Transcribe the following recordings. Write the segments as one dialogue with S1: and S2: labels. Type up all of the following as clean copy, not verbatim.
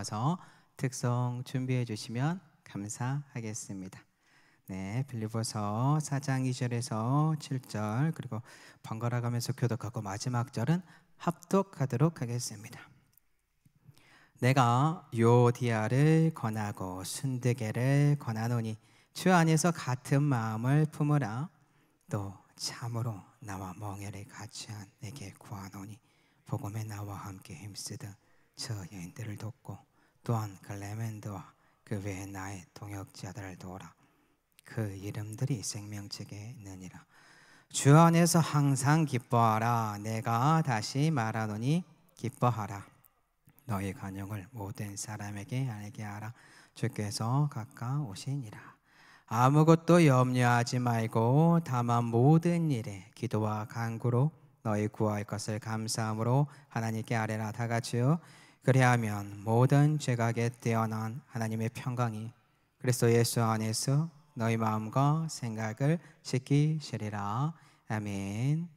S1: 모아서 특송 준비해 주시면 감사하겠습니다. 네, 빌립보서 4장 2절에서 7절 그리고 번갈아 가면서 교독하고 마지막 절은 합독하도록 하겠습니다. 내가 유오디아를 권하고 순드게를 권하노니 주 안에서 같은 마음을 품으라. 또 참으로 나와 멍에를 같이 한 내게 구하노니 복음에 나와 함께 힘쓰던 저 여인들을 돕고 또한 클레멘드와 그 외에 나의 동역자들을 도우라. 그 이름들이 생명책에 있느니라. 주 안에서 항상 기뻐하라. 내가 다시 말하노니 기뻐하라. 너희 간용을 모든 사람에게 알게 하라. 주께서 가까우시니라. 아무것도 염려하지 말고 다만 모든 일에 기도와 간구로 너희 구할 것을 감사함으로 하나님께 아뢰라. 다 같이요. 그리하면 모든 죄악에 뛰어난 하나님의 평강이 그리스도 예수 안에서 너희 마음과 생각을 지키시리라. 아멘.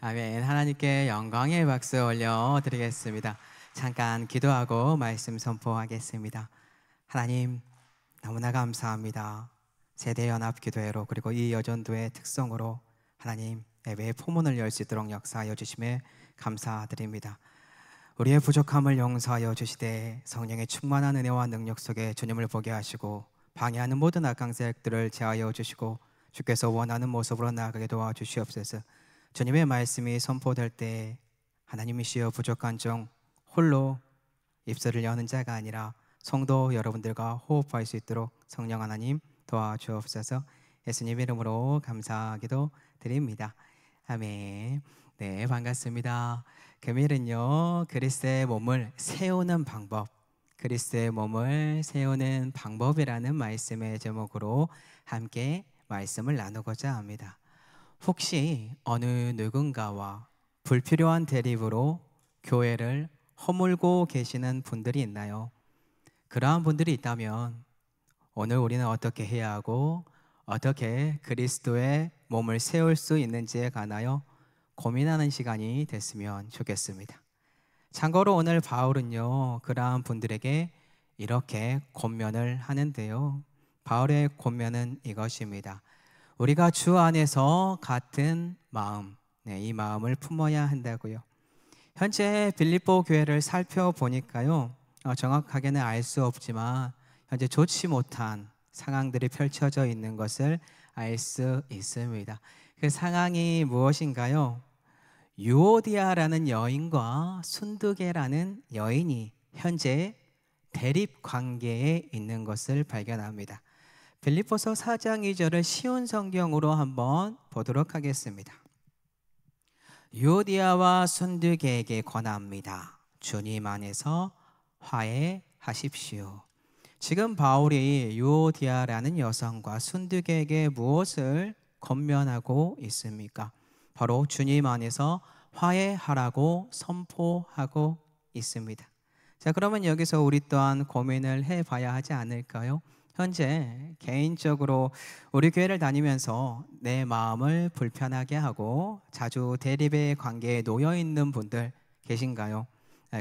S1: 아멘. 하나님께 영광의 박수 올려드리겠습니다. 잠깐 기도하고 말씀 선포하겠습니다. 하나님 너무나 감사합니다. 세대연합기도회로 그리고 이 여전도의 특성으로 하나님 예배의 포문을 열 수 있도록 역사하여 주심에 감사드립니다. 우리의 부족함을 용서하여 주시되 성령의 충만한 은혜와 능력 속에 주님을 보게 하시고 방해하는 모든 악한 세력들을 제하여 주시고 주께서 원하는 모습으로 나아가게 도와주시옵소서. 주님의 말씀이 선포될 때 하나님이시여 부족한 종 홀로 입술을 여는 자가 아니라 성도 여러분들과 호흡할 수 있도록 성령 하나님 도와주옵소서. 예수님 이름으로 감사하기도 드립니다. 아멘. 네, 반갑습니다. 금일은요 그리스도의 몸을 세우는 방법, 그리스도의 몸을 세우는 방법이라는 말씀의 제목으로 함께 말씀을 나누고자 합니다. 혹시 어느 누군가와 불필요한 대립으로 교회를 허물고 계시는 분들이 있나요? 그러한 분들이 있다면 오늘 우리는 어떻게 해야 하고 어떻게 그리스도의 몸을 세울 수 있는지에 관하여 고민하는 시간이 됐으면 좋겠습니다. 참고로 오늘 바울은요, 그러한 분들에게 이렇게 권면을 하는데요. 바울의 권면은 이것입니다. 우리가 주 안에서 같은 마음, 이 마음을 품어야 한다고요. 현재 빌립보 교회를 살펴보니까요, 정확하게는 알 수 없지만 현재 좋지 못한 상황들이 펼쳐져 있는 것을 알 수 있습니다. 그 상황이 무엇인가요? 유오디아라는 여인과 순두계라는 여인이 현재 대립 관계에 있는 것을 발견합니다. 빌립보서 4장 2절을 쉬운 성경으로 한번 보도록 하겠습니다. 유오디아와 순두계에게 권합니다. 주님 안에서 화해하십시오. 지금 바울이 유오디아라는 여성과 순두계에게 무엇을 권면하고 있습니까? 바로 주님 안에서 화해하라고 선포하고 있습니다. 자, 그러면 여기서 우리 또한 고민을 해봐야 하지 않을까요? 현재 개인적으로 우리 교회를 다니면서 내 마음을 불편하게 하고 자주 대립의 관계에 놓여 있는 분들 계신가요?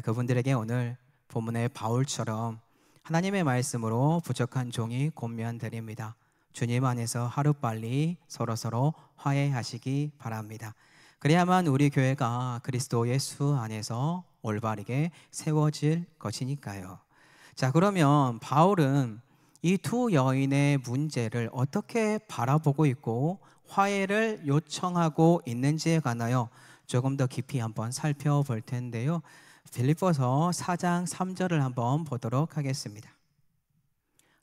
S1: 그분들에게 오늘 본문의 바울처럼 하나님의 말씀으로 부족한 종이 권면드립니다. 주님 안에서 하루빨리 서로서로 화해하시기 바랍니다. 그래야만 우리 교회가 그리스도 예수 안에서 올바르게 세워질 것이니까요. 자, 그러면 바울은 이 두 여인의 문제를 어떻게 바라보고 있고 화해를 요청하고 있는지에 관하여 조금 더 깊이 한번 살펴볼 텐데요. 빌립보서 4장 3절을 한번 보도록 하겠습니다.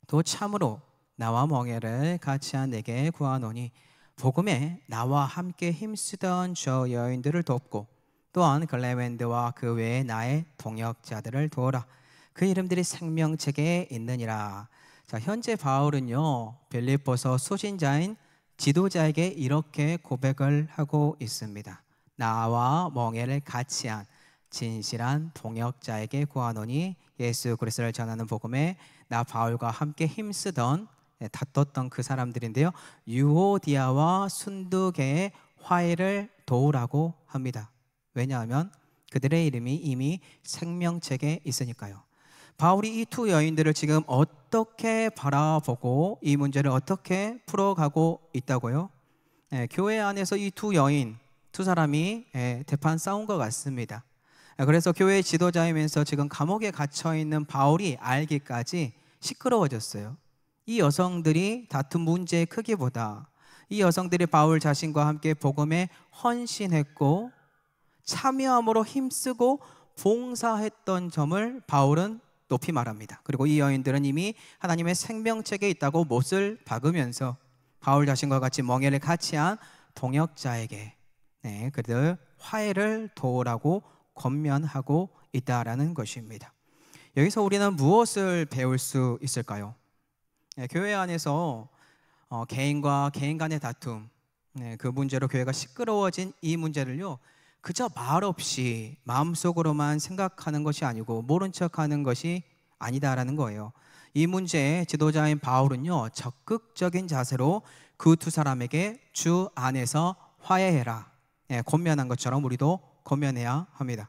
S1: 또 참으로 나와 멍에를 같이 한 내게 구하노니 복음에 나와 함께 힘쓰던 저 여인들을 돕고 또한 글레멘드와 그 외에 나의 동역자들을 도우라. 그 이름들이 생명책에 있느니라. 자, 현재 바울은요, 빌립보서 수신자인 지도자에게 이렇게 고백을 하고 있습니다. 나와 멍에를 같이 한 진실한 동역자에게 구하노니 예수 그리스도를 전하는 복음에 나 바울과 함께 힘쓰던 다퉜던 그 사람들인데요, 유오디아와 순두계의 화해를 도우라고 합니다. 왜냐하면 그들의 이름이 이미 생명책에 있으니까요. 바울이 이 두 여인들을 지금 어떻게 바라보고 이 문제를 어떻게 풀어가고 있다고요? 교회 안에서 이 두 여인, 두 사람이 대판 싸운 것 같습니다. 그래서 교회 지도자이면서 지금 감옥에 갇혀있는 바울이 알기까지 시끄러워졌어요. 이 여성들이 다툰 문제의 크기보다 이 여성들이 바울 자신과 함께 복음에 헌신했고 참여함으로 힘쓰고 봉사했던 점을 바울은 높이 말합니다. 그리고 이 여인들은 이미 하나님의 생명책에 있다고 못을 박으면서 바울 자신과 같이 멍에를 같이 한 동역자에게 그들 화해를 도우라고 권면하고 있다라는 것입니다. 여기서 우리는 무엇을 배울 수 있을까요? 교회 안에서 개인과 개인 간의 다툼, 그 문제로 교회가 시끄러워진 이 문제를요, 그저 말없이 마음속으로만 생각하는 것이 아니고 모른 척하는 것이 아니다라는 거예요. 이 문제의 지도자인 바울은요, 적극적인 자세로 그 두 사람에게 주 안에서 화해해라 권면한 것처럼 우리도 권면해야 합니다.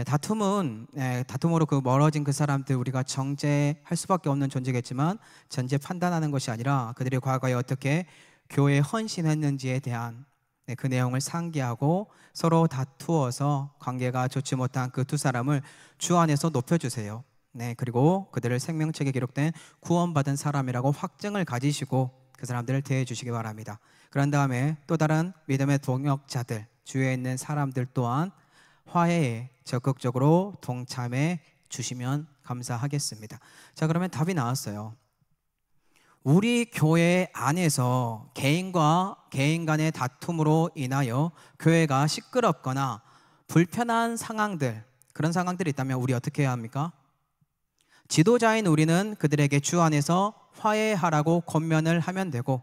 S1: 다툼으로 그 멀어진 그 사람들 우리가 정죄할 수밖에 없는 존재겠지만 전제 판단하는 것이 아니라 그들이 과거에 어떻게 교회에 헌신했는지에 대한 그 내용을 상기하고 서로 다투어서 관계가 좋지 못한 그 두 사람을 주 안에서 높여주세요. 그리고 그들을 생명책에 기록된 구원받은 사람이라고 확증을 가지시고 그 사람들을 대해 주시기 바랍니다. 그런 다음에 또 다른 믿음의 동역자들, 주위에 있는 사람들 또한 화해에 적극적으로 동참해 주시면 감사하겠습니다. 자, 그러면 답이 나왔어요. 우리 교회 안에서 개인과 개인 간의 다툼으로 인하여 교회가 시끄럽거나 불편한 상황들, 그런 상황들이 있다면 우리 어떻게 해야 합니까? 지도자인 우리는 그들에게 주 안에서 화해하라고 권면을 하면 되고,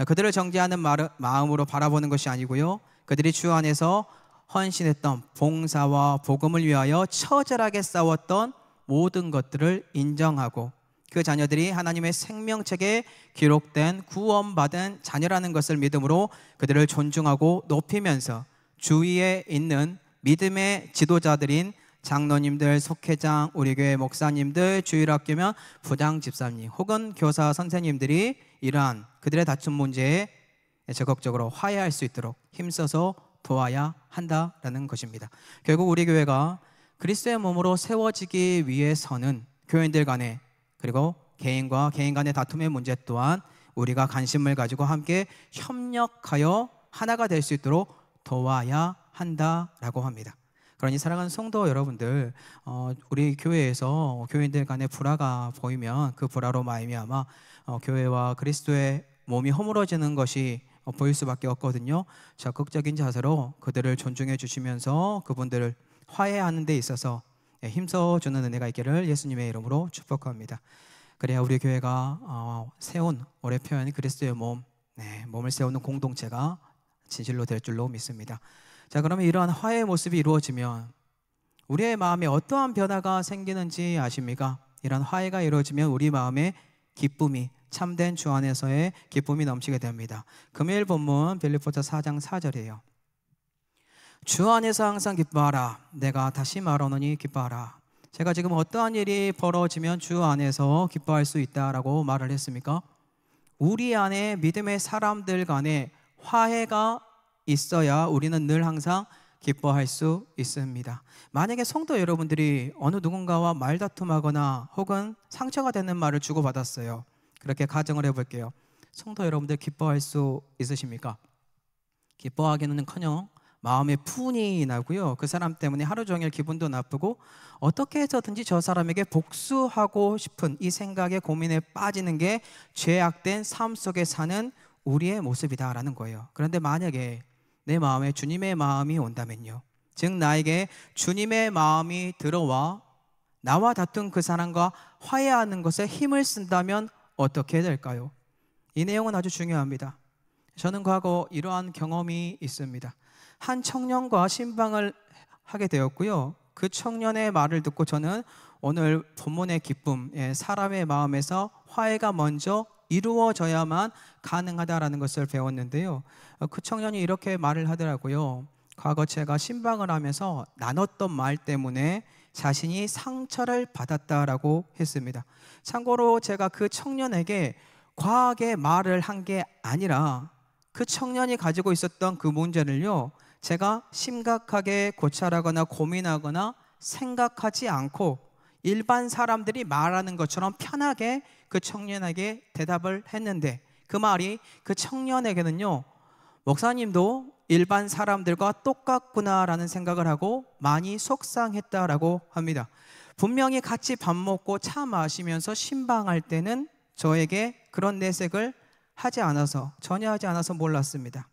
S1: 그들을 정죄하는 마음으로 바라보는 것이 아니고요, 그들이 주 안에서 헌신했던 봉사와 복음을 위하여 처절하게 싸웠던 모든 것들을 인정하고 그 자녀들이 하나님의 생명책에 기록된 구원받은 자녀라는 것을 믿음으로 그들을 존중하고 높이면서 주위에 있는 믿음의 지도자들인 장로님들, 속회장, 우리 교회 목사님들, 주일학교면 부장 집사님 혹은 교사 선생님들이 이러한 그들의 다툼 문제에 적극적으로 화해할 수 있도록 힘써서 도와야 한다라는 것입니다. 결국 우리 교회가 그리스도의 몸으로 세워지기 위해서는 교인들 간에, 그리고 개인과 개인 간의 다툼의 문제 또한 우리가 관심을 가지고 함께 협력하여 하나가 될 수 있도록 도와야 한다라고 합니다. 그러니 사랑하는 성도 여러분들, 우리 교회에서 교인들 간의 불화가 보이면 그 불화로 말미암아 교회와 그리스도의 몸이 허물어지는 것이 보일 수밖에 없거든요. 적극적인 자세로 그들을 존중해 주시면서 그분들을 화해하는 데 있어서 힘써주는 은혜가 있기를 예수님의 이름으로 축복합니다. 그래야 우리 교회가 세운, 올해 표현 그리스도의 몸, 몸을 세우는 공동체가 진실로 될 줄로 믿습니다. 자, 그러면 이러한 화해의 모습이 이루어지면 우리의 마음에 어떠한 변화가 생기는지 아십니까? 이러한 화해가 이루어지면 우리 마음에 기쁨이, 참된 주 안에서의 기쁨이 넘치게 됩니다. 금요일 본문 빌립보서 4장 4절이에요. 주 안에서 항상 기뻐하라. 내가 다시 말하노니 기뻐하라. 제가 지금 어떠한 일이 벌어지면 주 안에서 기뻐할 수 있다라고 말을 했습니까? 우리 안에 믿음의 사람들 간에 화해가 있어야 우리는 늘 항상 기뻐할 수 있습니다. 만약에 성도 여러분들이 어느 누군가와 말다툼하거나 혹은 상처가 되는 말을 주고받았어요. 그렇게 가정을 해볼게요. 성도 여러분들 기뻐할 수 있으십니까? 기뻐하기는커녕 마음에 푼이 나고요. 그 사람 때문에 하루 종일 기분도 나쁘고 어떻게 해서든지 저 사람에게 복수하고 싶은 이 생각에 고민에 빠지는 게 죄악된 삶 속에 사는 우리의 모습이다라는 거예요. 그런데 만약에 내 마음에 주님의 마음이 온다면요, 즉 나에게 주님의 마음이 들어와 나와 다툰 그 사람과 화해하는 것에 힘을 쓴다면 어떻게 될까요? 이 내용은 아주 중요합니다. 저는 과거 이러한 경험이 있습니다. 한 청년과 신방을 하게 되었고요. 그 청년의 말을 듣고 저는 오늘 본문의 기쁨, 사람의 마음에서 화해가 먼저 이루어져야만 가능하다라는 것을 배웠는데요. 그 청년이 이렇게 말을 하더라고요. 과거 제가 신방을 하면서 나눴던 말 때문에 자신이 상처를 받았다라고 했습니다. 참고로 제가 그 청년에게 과하게 말을 한 게 아니라 그 청년이 가지고 있었던 그 문제를요, 제가 심각하게 고찰하거나 고민하거나 생각하지 않고 일반 사람들이 말하는 것처럼 편하게 그 청년에게 대답을 했는데, 그 말이 그 청년에게는요, 목사님도 일반 사람들과 똑같구나라는 생각을 하고 많이 속상했다라고 합니다. 분명히 같이 밥 먹고 차 마시면서 신방할 때는 저에게 그런 내색을 하지 않아서, 전혀 하지 않아서 몰랐습니다.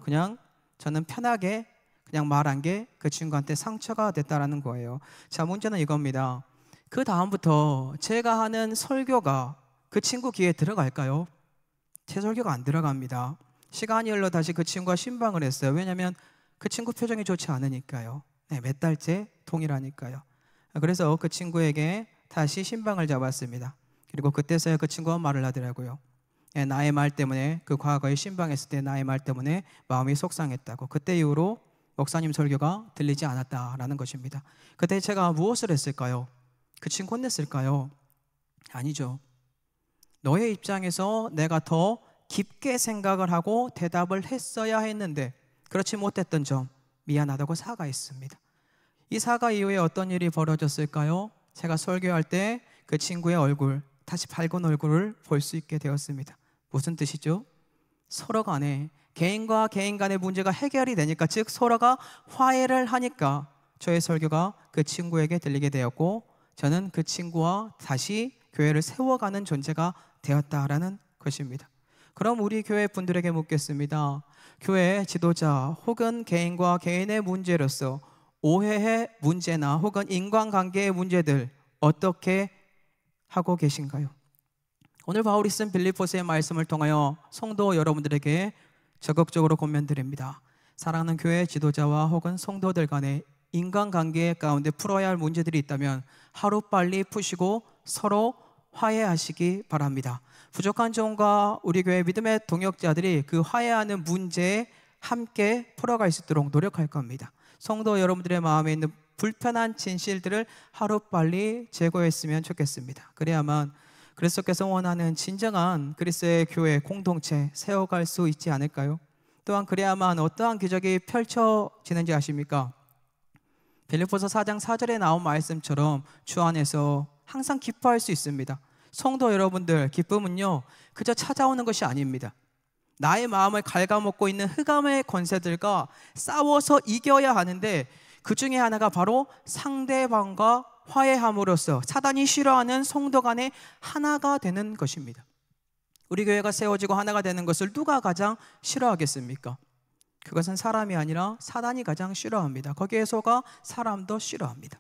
S1: 그냥 저는 편하게 그냥 말한 게 그 친구한테 상처가 됐다라는 거예요. 자, 문제는 이겁니다. 그 다음부터 제가 하는 설교가 그 친구 귀에 들어갈까요? 제 설교가 안 들어갑니다. 시간이 흘러 다시 그 친구가 신방을 했어요. 왜냐하면 그 친구 표정이 좋지 않으니까요. 몇 달째 동일하니까요. 그래서 그 친구에게 다시 신방을 잡았습니다. 그리고 그때서야 그 친구가 말을 하더라고요. 나의 말 때문에, 그 과거에 신방했을 때 나의 말 때문에 마음이 속상했다고. 그때 이후로 목사님 설교가 들리지 않았다라는 것입니다. 그때 제가 무엇을 했을까요? 그 친구 혼냈을까요? 아니죠. 너의 입장에서 내가 더 깊게 생각을 하고 대답을 했어야 했는데 그렇지 못했던 점 미안하다고 사과했습니다. 이 사과 이후에 어떤 일이 벌어졌을까요? 제가 설교할 때 그 친구의 얼굴, 다시 밝은 얼굴을 볼 수 있게 되었습니다. 무슨 뜻이죠? 서로 간에, 개인과 개인 간의 문제가 해결이 되니까, 즉 서로가 화해를 하니까 저의 설교가 그 친구에게 들리게 되었고, 저는 그 친구와 다시 교회를 세워가는 존재가 되었다라는 것입니다. 그럼 우리 교회 분들에게 묻겠습니다. 교회 지도자 혹은 개인과 개인의 문제로서 오해의 문제나 혹은 인간관계의 문제들 어떻게 하고 계신가요? 오늘 바울이 쓴 빌립보서의 말씀을 통하여 성도 여러분들에게 적극적으로 권면드립니다. 사랑하는 교회 지도자와 혹은 성도들 간의 인간관계 가운데 풀어야 할 문제들이 있다면 하루빨리 푸시고 서로 화해하시기 바랍니다. 부족한 점과 우리 교회 믿음의 동역자들이 그 화해하는 문제에 함께 풀어갈 수 있도록 노력할 겁니다. 성도 여러분들의 마음에 있는 불편한 진실들을 하루빨리 제거했으면 좋겠습니다. 그래야만 그리스도께서 원하는 진정한 그리스도의 교회 공동체 세워갈 수 있지 않을까요? 또한 그래야만 어떠한 기적이 펼쳐지는지 아십니까? 빌립보서 4장 4절에 나온 말씀처럼 주 안에서 항상 기뻐할 수 있습니다. 성도 여러분들, 기쁨은요 그저 찾아오는 것이 아닙니다. 나의 마음을 갉아먹고 있는 흑암의 권세들과 싸워서 이겨야 하는데, 그 중에 하나가 바로 상대방과 화해함으로써 사단이 싫어하는 성도 간에 하나가 되는 것입니다. 우리 교회가 세워지고 하나가 되는 것을 누가 가장 싫어하겠습니까? 그것은 사람이 아니라 사단이 가장 싫어합니다. 거기에 속아 사람도 싫어합니다.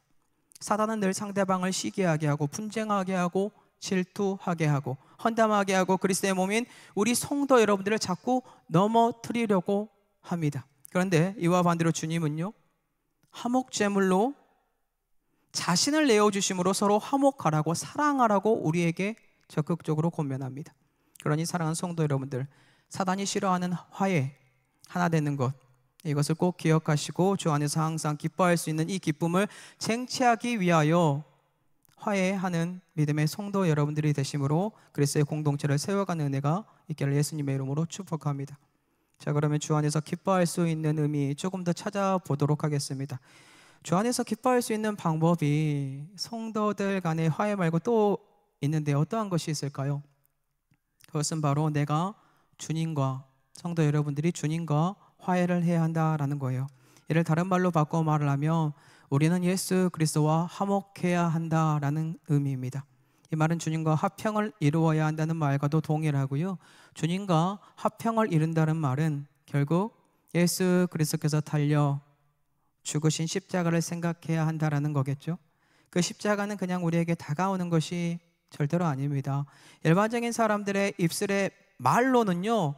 S1: 사단은 늘 상대방을 시기하게 하고 분쟁하게 하고 질투하게 하고 헌담하게 하고 그리스도의 몸인 우리 성도 여러분들을 자꾸 넘어뜨리려고 합니다. 그런데 이와 반대로 주님은요, 화목제물로 자신을 내어주심으로 서로 화목하라고, 사랑하라고 우리에게 적극적으로 권면합니다. 그러니 사랑하는 성도 여러분들, 사단이 싫어하는 화해, 하나 되는 것, 이것을 꼭 기억하시고 주 안에서 항상 기뻐할 수 있는 이 기쁨을 쟁취하기 위하여 화해하는 믿음의 성도 여러분들이 되심으로 그리스도의 공동체를 세워가는 은혜가 있기를 예수님의 이름으로 축복합니다. 자, 그러면 주 안에서 기뻐할 수 있는 의미 조금 더 찾아보도록 하겠습니다. 주 안에서 기뻐할 수 있는 방법이 성도들 간의 화해 말고 또 있는데 어떠한 것이 있을까요? 그것은 바로 내가 주님과, 성도 여러분들이 주님과 화해를 해야 한다라는 거예요. 이를 다른 말로 바꿔 말을 하면 우리는 예수 그리스도와 화목해야 한다라는 의미입니다. 이 말은 주님과 화평을 이루어야 한다는 말과도 동일하고요, 주님과 화평을 이룬다는 말은 결국 예수 그리스도께서 달려 죽으신 십자가를 생각해야 한다라는 거겠죠. 그 십자가는 그냥 우리에게 다가오는 것이 절대로 아닙니다. 일반적인 사람들의 입술의 말로는요,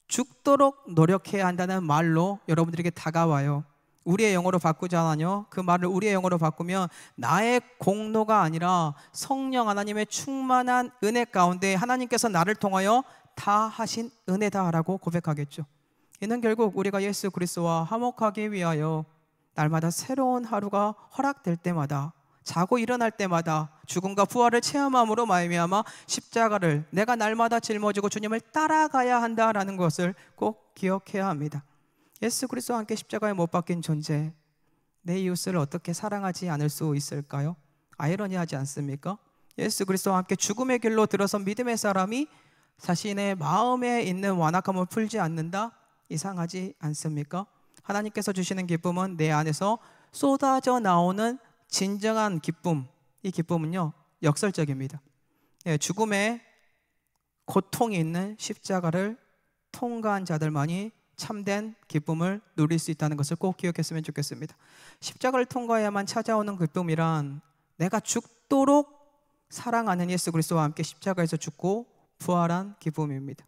S1: 죽도록 노력해야 한다는 말로 여러분들에게 다가와요. 우리의 영어로 바꾸잖아요. 그 말을 우리의 영어로 바꾸면 나의 공로가 아니라 성령 하나님의 충만한 은혜 가운데 하나님께서 나를 통하여 다 하신 은혜다라고 고백하겠죠. 이는 결국 우리가 예수 그리스도와 화목하기 위하여 날마다 새로운 하루가 허락될 때마다, 자고 일어날 때마다 죽음과 부활을 체험함으로 말미암아 십자가를 내가 날마다 짊어지고 주님을 따라가야 한다라는 것을 꼭 기억해야 합니다. 예수 그리스도와 함께 십자가에 못 박힌 존재, 내 이웃을 어떻게 사랑하지 않을 수 있을까요? 아이러니하지 않습니까? 예수 그리스도와 함께 죽음의 길로 들어선 믿음의 사람이 자신의 마음에 있는 완악함을 풀지 않는다? 이상하지 않습니까? 하나님께서 주시는 기쁨은 내 안에서 쏟아져 나오는 진정한 기쁨, 이 기쁨은요 역설적입니다. 죽음의 고통이 있는 십자가를 통과한 자들만이 참된 기쁨을 누릴 수 있다는 것을 꼭 기억했으면 좋겠습니다. 십자가를 통과해야만 찾아오는 기쁨이란 내가 죽도록 사랑하는 예수 그리스도와 함께 십자가에서 죽고 부활한 기쁨입니다.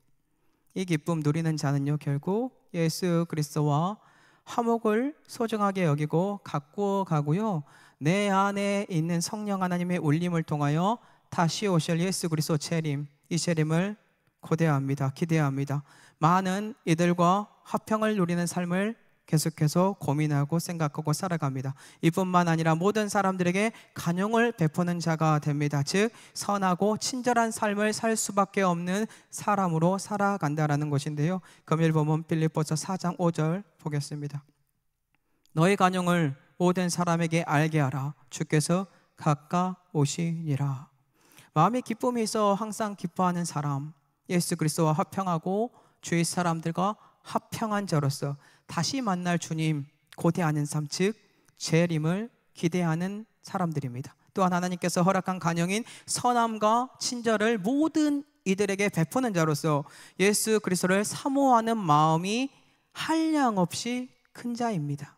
S1: 이 기쁨 누리는 자는요 결국 예수 그리스도와 화목을 소중하게 여기고 가꾸어 가고요, 내 안에 있는 성령 하나님의 울림을 통하여 다시 오실 예수 그리스도 재림, 이 재림을 고대합니다. 기대합니다. 많은 이들과 화평을 누리는 삶을 계속해서 고민하고 생각하고 살아갑니다. 이뿐만 아니라 모든 사람들에게 간용을 베푸는 자가 됩니다. 즉 선하고 친절한 삶을 살 수밖에 없는 사람으로 살아간다라는 것인데요, 금일 본문 빌립보서 4장 5절 보겠습니다. 너의 간용을 모든 사람에게 알게 하라. 주께서 가까우시니라. 마음에 기쁨이 있어 항상 기뻐하는 사람, 예수 그리스도와 화평하고 주위 사람들과 화평한 자로서 다시 만날 주님 고대하는 삶, 즉 재림을 기대하는 사람들입니다. 또한 하나님께서 허락한 간영인 선함과 친절을 모든 이들에게 베푸는 자로서 예수 그리스도를 사모하는 마음이 한량없이 큰 자입니다.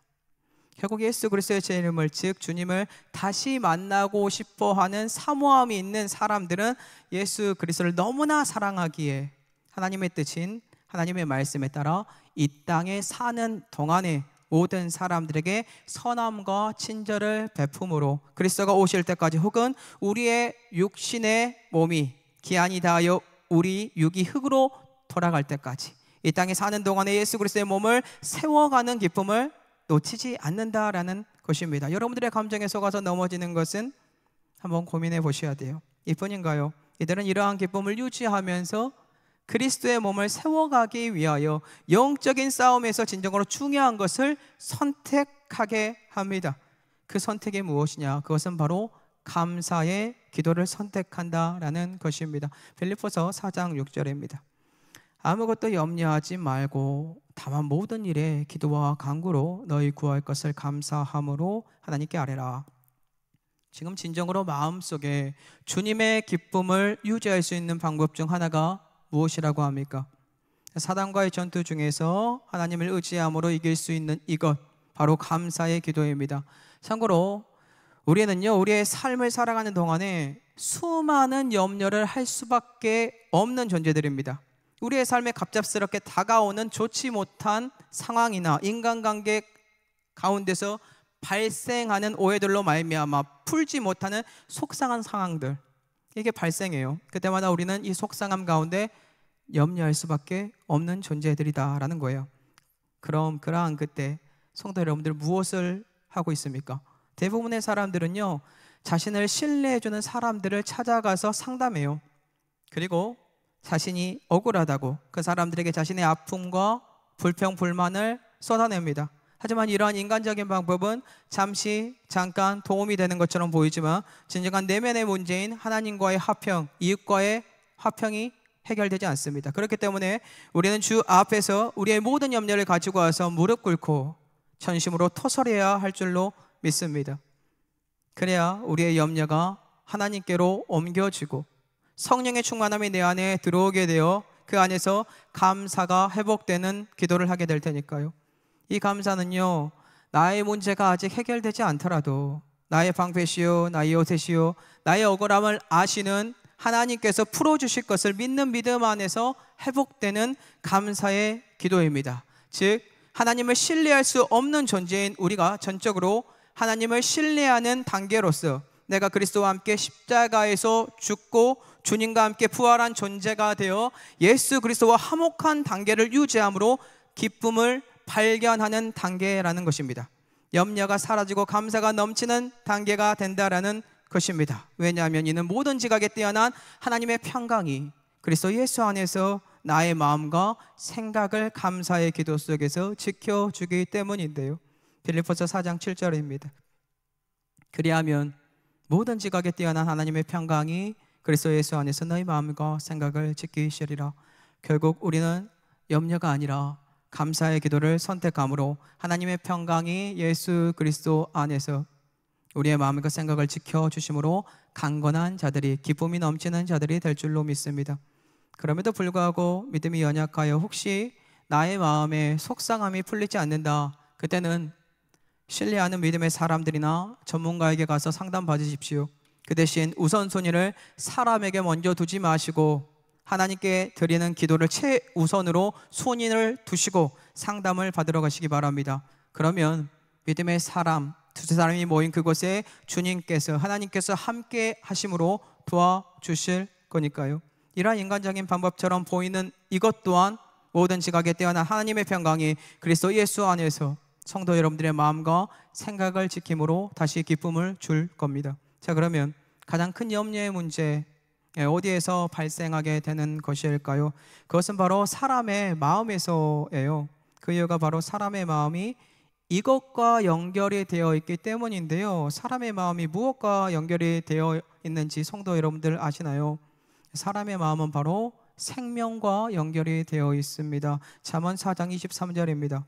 S1: 결국 예수 그리스도의 재림을, 즉 주님을 다시 만나고 싶어하는 사모함이 있는 사람들은 예수 그리스도를 너무나 사랑하기에 하나님의 뜻인 하나님의 말씀에 따라 이 땅에 사는 동안에 모든 사람들에게 선함과 친절을 베품으로 그리스도가 오실 때까지, 혹은 우리의 육신의 몸이 기한이 다하여 우리 육이 흙으로 돌아갈 때까지 이 땅에 사는 동안에 예수 그리스도의 몸을 세워가는 기쁨을 놓치지 않는다라는 것입니다. 여러분들의 감정에 속아서 넘어지는 것은 한번 고민해 보셔야 돼요. 이뿐인가요? 이들은 이러한 기쁨을 유지하면서 그리스도의 몸을 세워가기 위하여 영적인 싸움에서 진정으로 중요한 것을 선택하게 합니다. 그 선택이 무엇이냐? 그것은 바로 감사의 기도를 선택한다라는 것입니다. 빌립보서 4장 6절입니다. 아무것도 염려하지 말고 다만 모든 일에 기도와 간구로 너희 구할 것을 감사함으로 하나님께 아뢰라. 지금 진정으로 마음속에 주님의 기쁨을 유지할 수 있는 방법 중 하나가 무엇이라고 합니까? 사단과의 전투 중에서 하나님을 의지함으로 이길 수 있는 이것, 바로 감사의 기도입니다. 참고로 우리는요, 우리의 삶을 살아가는 동안에 수많은 염려를 할 수밖에 없는 존재들입니다. 우리의 삶에 갑작스럽게 다가오는 좋지 못한 상황이나 인간관계 가운데서 발생하는 오해들로 말미암아 풀지 못하는 속상한 상황들, 이게 발생해요. 그때마다 우리는 이 속상함 가운데 염려할 수밖에 없는 존재들이다라는 거예요. 그럼 그러한 그때 성도 여러분들 무엇을 하고 있습니까? 대부분의 사람들은요, 자신을 신뢰해주는 사람들을 찾아가서 상담해요. 그리고 자신이 억울하다고 그 사람들에게 자신의 아픔과 불평, 불만을 쏟아냅니다. 하지만 이러한 인간적인 방법은 잠깐 도움이 되는 것처럼 보이지만 진정한 내면의 문제인 하나님과의 화평, 이웃과의 화평이 해결되지 않습니다. 그렇기 때문에 우리는 주 앞에서 우리의 모든 염려를 가지고 와서 무릎 꿇고 전심으로 토설해야 할 줄로 믿습니다. 그래야 우리의 염려가 하나님께로 옮겨지고 성령의 충만함이 내 안에 들어오게 되어 그 안에서 감사가 회복되는 기도를 하게 될 테니까요. 이 감사는요, 나의 문제가 아직 해결되지 않더라도 나의 방패시요 나의 요새시요 나의 억울함을 아시는 하나님께서 풀어주실 것을 믿는 믿음 안에서 회복되는 감사의 기도입니다. 즉 하나님을 신뢰할 수 없는 존재인 우리가 전적으로 하나님을 신뢰하는 단계로서 내가 그리스도와 함께 십자가에서 죽고 주님과 함께 부활한 존재가 되어 예수 그리스도와 화목한 단계를 유지함으로 기쁨을 발견하는 단계라는 것입니다. 염려가 사라지고 감사가 넘치는 단계가 된다라는 것입니다. 왜냐하면 이는 모든 지각에 뛰어난 하나님의 평강이 그리스도 예수 안에서 나의 마음과 생각을 감사의 기도 속에서 지켜주기 때문인데요. 빌립보서 4장 7절입니다. 그리하면 모든 지각에 뛰어난 하나님의 평강이 그리스도 예수 안에서 너희 마음과 생각을 지키시리라. 결국 우리는 염려가 아니라 감사의 기도를 선택함으로 하나님의 평강이 예수 그리스도 안에서 우리의 마음과 생각을 지켜주심으로 강건한 자들이, 기쁨이 넘치는 자들이 될 줄로 믿습니다. 그럼에도 불구하고 믿음이 연약하여 혹시 나의 마음에 속상함이 풀리지 않는다, 그때는 신뢰하는 믿음의 사람들이나 전문가에게 가서 상담 받으십시오. 그 대신 우선순위를 사람에게 먼저 두지 마시고 하나님께 드리는 기도를 최우선으로 순위를 두시고 상담을 받으러 가시기 바랍니다. 그러면 믿음의 사람, 두세 사람이 모인 그곳에 주님께서, 하나님께서 함께 하심으로 도와주실 거니까요. 이러한 인간적인 방법처럼 보이는 이것 또한 모든 지각에 뛰어난 하나님의 평강이 그리스도 예수 안에서 성도 여러분들의 마음과 생각을 지킴으로 다시 기쁨을 줄 겁니다. 자, 그러면 가장 큰 염려의 문제, 어디에서 발생하게 되는 것일까요? 그것은 바로 사람의 마음에서예요. 그 이유가 바로 사람의 마음이 이것과 연결이 되어 있기 때문인데요. 사람의 마음이 무엇과 연결이 되어 있는지 성도 여러분들 아시나요? 사람의 마음은 바로 생명과 연결이 되어 있습니다. 잠언 4장 23절입니다.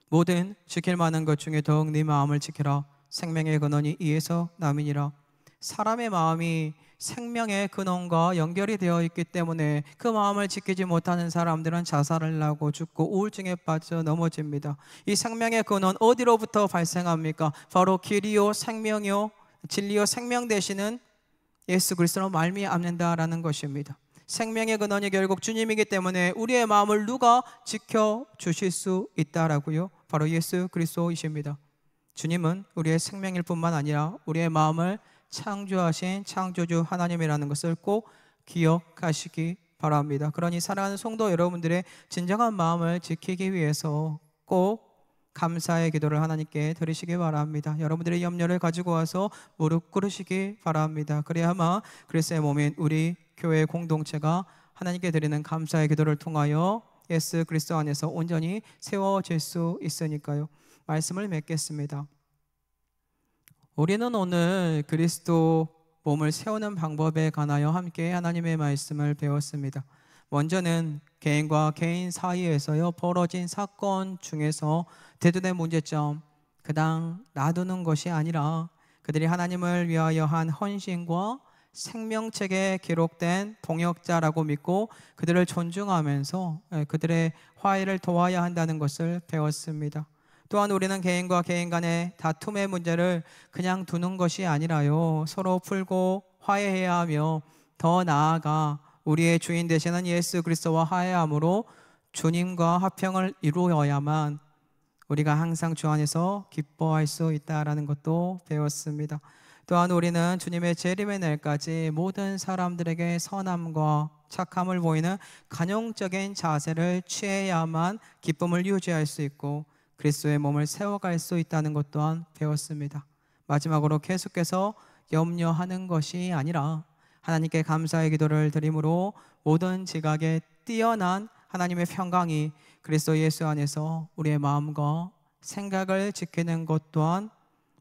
S1: 모든 지킬 만한 것 중에 더욱 네 마음을 지키라. 생명의 근원이 이에서 남이니라. 사람의 마음이 생명의 근원과 연결이 되어 있기 때문에 그 마음을 지키지 못하는 사람들은 자살을 하고 죽고 우울증에 빠져 넘어집니다. 이 생명의 근원 어디로부터 발생합니까? 바로 길이요 생명이요 진리요 생명 되시는 예수 그리스도로 말미암는다라는 것입니다. 생명의 근원이 결국 주님이기 때문에 우리의 마음을 누가 지켜주실 수 있다라고요? 바로 예수 그리스도이십니다. 주님은 우리의 생명일 뿐만 아니라 우리의 마음을 창조하신 창조주 하나님이라는 것을 꼭 기억하시기 바랍니다. 그러니 사랑하는 성도 여러분들의 진정한 마음을 지키기 위해서 꼭 감사의 기도를 하나님께 드리시기 바랍니다. 여러분들의 염려를 가지고 와서 무릎 꿇으시기 바랍니다. 그래야만 그리스도의 몸인 우리 교회 공동체가 하나님께 드리는 감사의 기도를 통하여 예수 그리스도 안에서 온전히 세워질 수 있으니까요. 말씀을 맺겠습니다. 우리는 오늘 그리스도 몸을 세우는 방법에 관하여 함께 하나님의 말씀을 배웠습니다. 먼저는 개인과 개인 사이에서요 벌어진 사건 중에서 대두된 문제점, 그냥 놔두는 것이 아니라 그들이 하나님을 위하여 한 헌신과 생명책에 기록된 동역자라고 믿고 그들을 존중하면서 그들의 화해를 도와야 한다는 것을 배웠습니다. 또한 우리는 개인과 개인 간의 다툼의 문제를 그냥 두는 것이 아니라요 서로 풀고 화해해야 하며 더 나아가 우리의 주인 되시는 예수 그리스도와 화해함으로 주님과 화평을 이루어야만 우리가 항상 주 안에서 기뻐할 수 있다는 것도 배웠습니다. 또한 우리는 주님의 재림의 날까지 모든 사람들에게 선함과 착함을 보이는 간용적인 자세를 취해야만 기쁨을 유지할 수 있고 그리스도의 몸을 세워갈 수 있다는 것 또한 배웠습니다. 마지막으로 계속해서 염려하는 것이 아니라 하나님께 감사의 기도를 드림으로 모든 지각에 뛰어난 하나님의 평강이 그리스도 예수 안에서 우리의 마음과 생각을 지키는 것 또한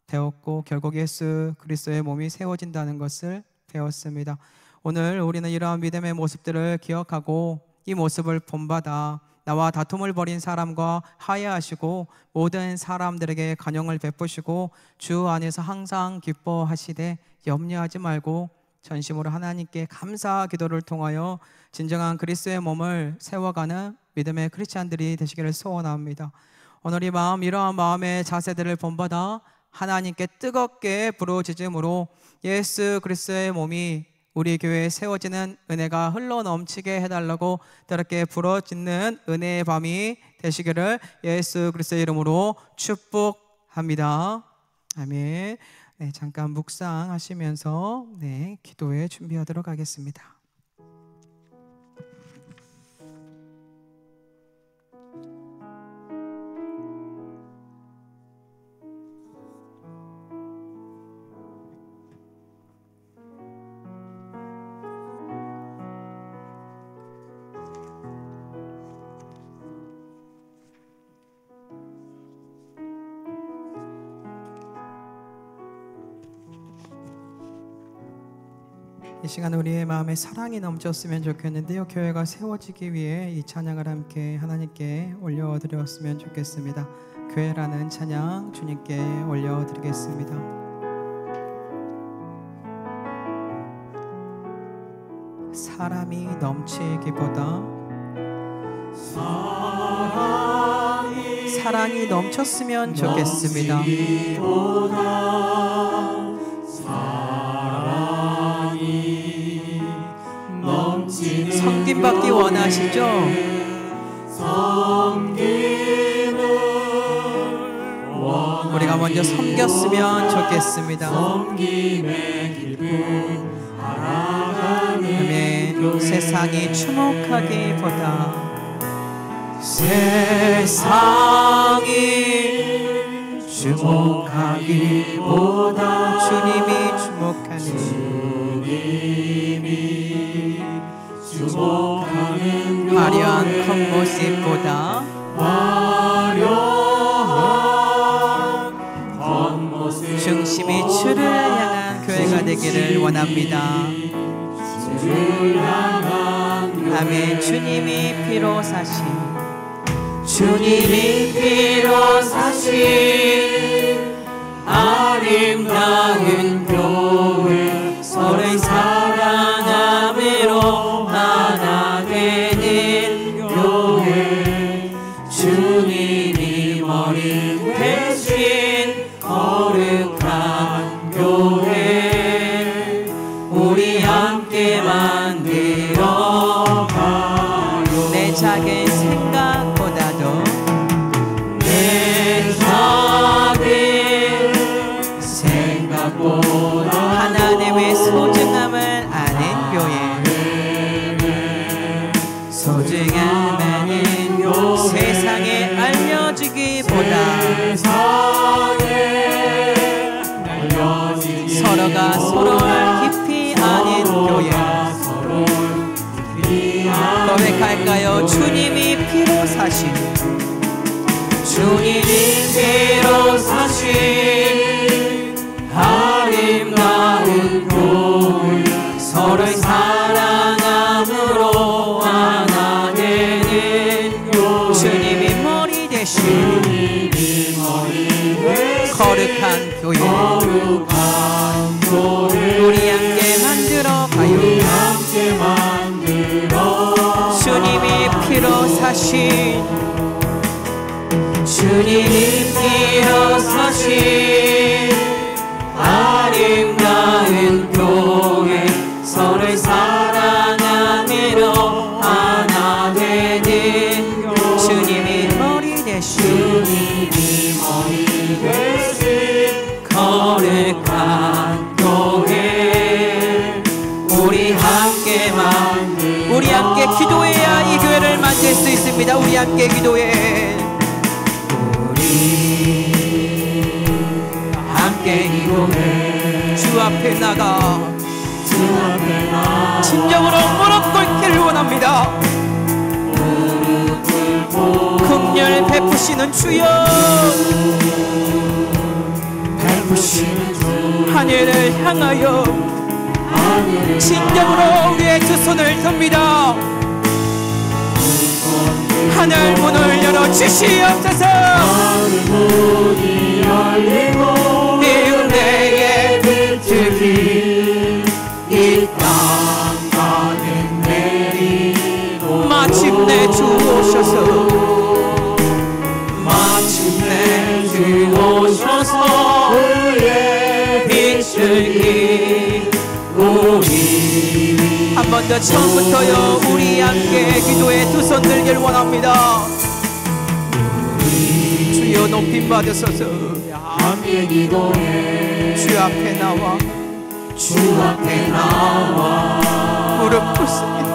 S1: 배웠고 결국 예수 그리스도의 몸이 세워진다는 것을 배웠습니다. 오늘 우리는 이러한 믿음의 모습들을 기억하고 이 모습을 본받아 나와 다툼을 벌인 사람과 화해하시고 모든 사람들에게 간용을 베푸시고 주 안에서 항상 기뻐하시되 염려하지 말고 전심으로 하나님께 감사 기도를 통하여 진정한 그리스도의 몸을 세워가는 믿음의 크리스찬들이 되시기를 소원합니다. 오늘 이 마음, 이러한 마음의 자세들을 본받아 하나님께 뜨겁게 부르짖음으로 예수 그리스도의 몸이 우리 교회에 세워지는 은혜가 흘러 넘치게 해달라고 뜨겁게 부르짖는 은혜의 밤이 되시기를 예수 그리스도의 이름으로 축복합니다. 아멘. 네, 잠깐 묵상하시면서 기도에 준비하도록 하겠습니다. 이 시간 우리의 마음에 사랑이 넘쳤으면 좋겠는데요, 교회가 세워지기 위해 이 찬양을 함께 하나님께 올려드렸으면 좋겠습니다. 교회라는 찬양 주님께 올려드리겠습니다. 사람이 넘치기보다 사랑이 넘쳤으면 좋겠습니다. 섬김받기 원하시죠? 우리가 먼저 섬겼으면 좋겠습니다. 아멘. 세상이 주목하기보다 주님이 주목하는 화려한 겉모습보다 중심이 주를 향한 교회가 되기를 원합니다. 아멘. 주님이 피로 사신 아름다운 교회, 서로의 사랑함으로 하나 되는 교회, 주님이 머리 대신 거룩한 교회, 우리 함께 만들어가요. 내 작은 생각보다도 하나님의 소중함을 아는 교회, 소중함은 세상에 알려지기보다 서로가 서로를 깊이 아는 교회 고백할까요? 주님이 피로 사신 주님이 피로 사신 아름다운 교회 서로의 사랑함으로 하나 되는 교회 주님이 머리 대신 거룩한 교회 우리 함께 만들어가요 주님이 피로 사신 주님이 피로 사신 아름다운 교회 서로의 사랑함으로 하나 되는 교회 주님이 머리 대신 거룩한 교회 우리 함께 기도해야 이 교회를 만들 수 있습니다. 우리 함께 기도해 우리 함께 기도해 주 앞에 나가 진정으로 무릎 꿇기를 원합니다. 긍휼 베푸시는 주여 하늘을 향하여 진정으로 우리의 두 손을 듭니다. 하늘 문을 열어 주시옵소서. 이 은혜의 빛이 이 땅 가득 내리고 마침내 주 오셔서 한 번 더 처음부터요 우리 함께 기도에 두 손 들길 원합니다. 주여 높임 받으소서. 함께 기도해 주 앞에 나와 무릎 꿇습니다.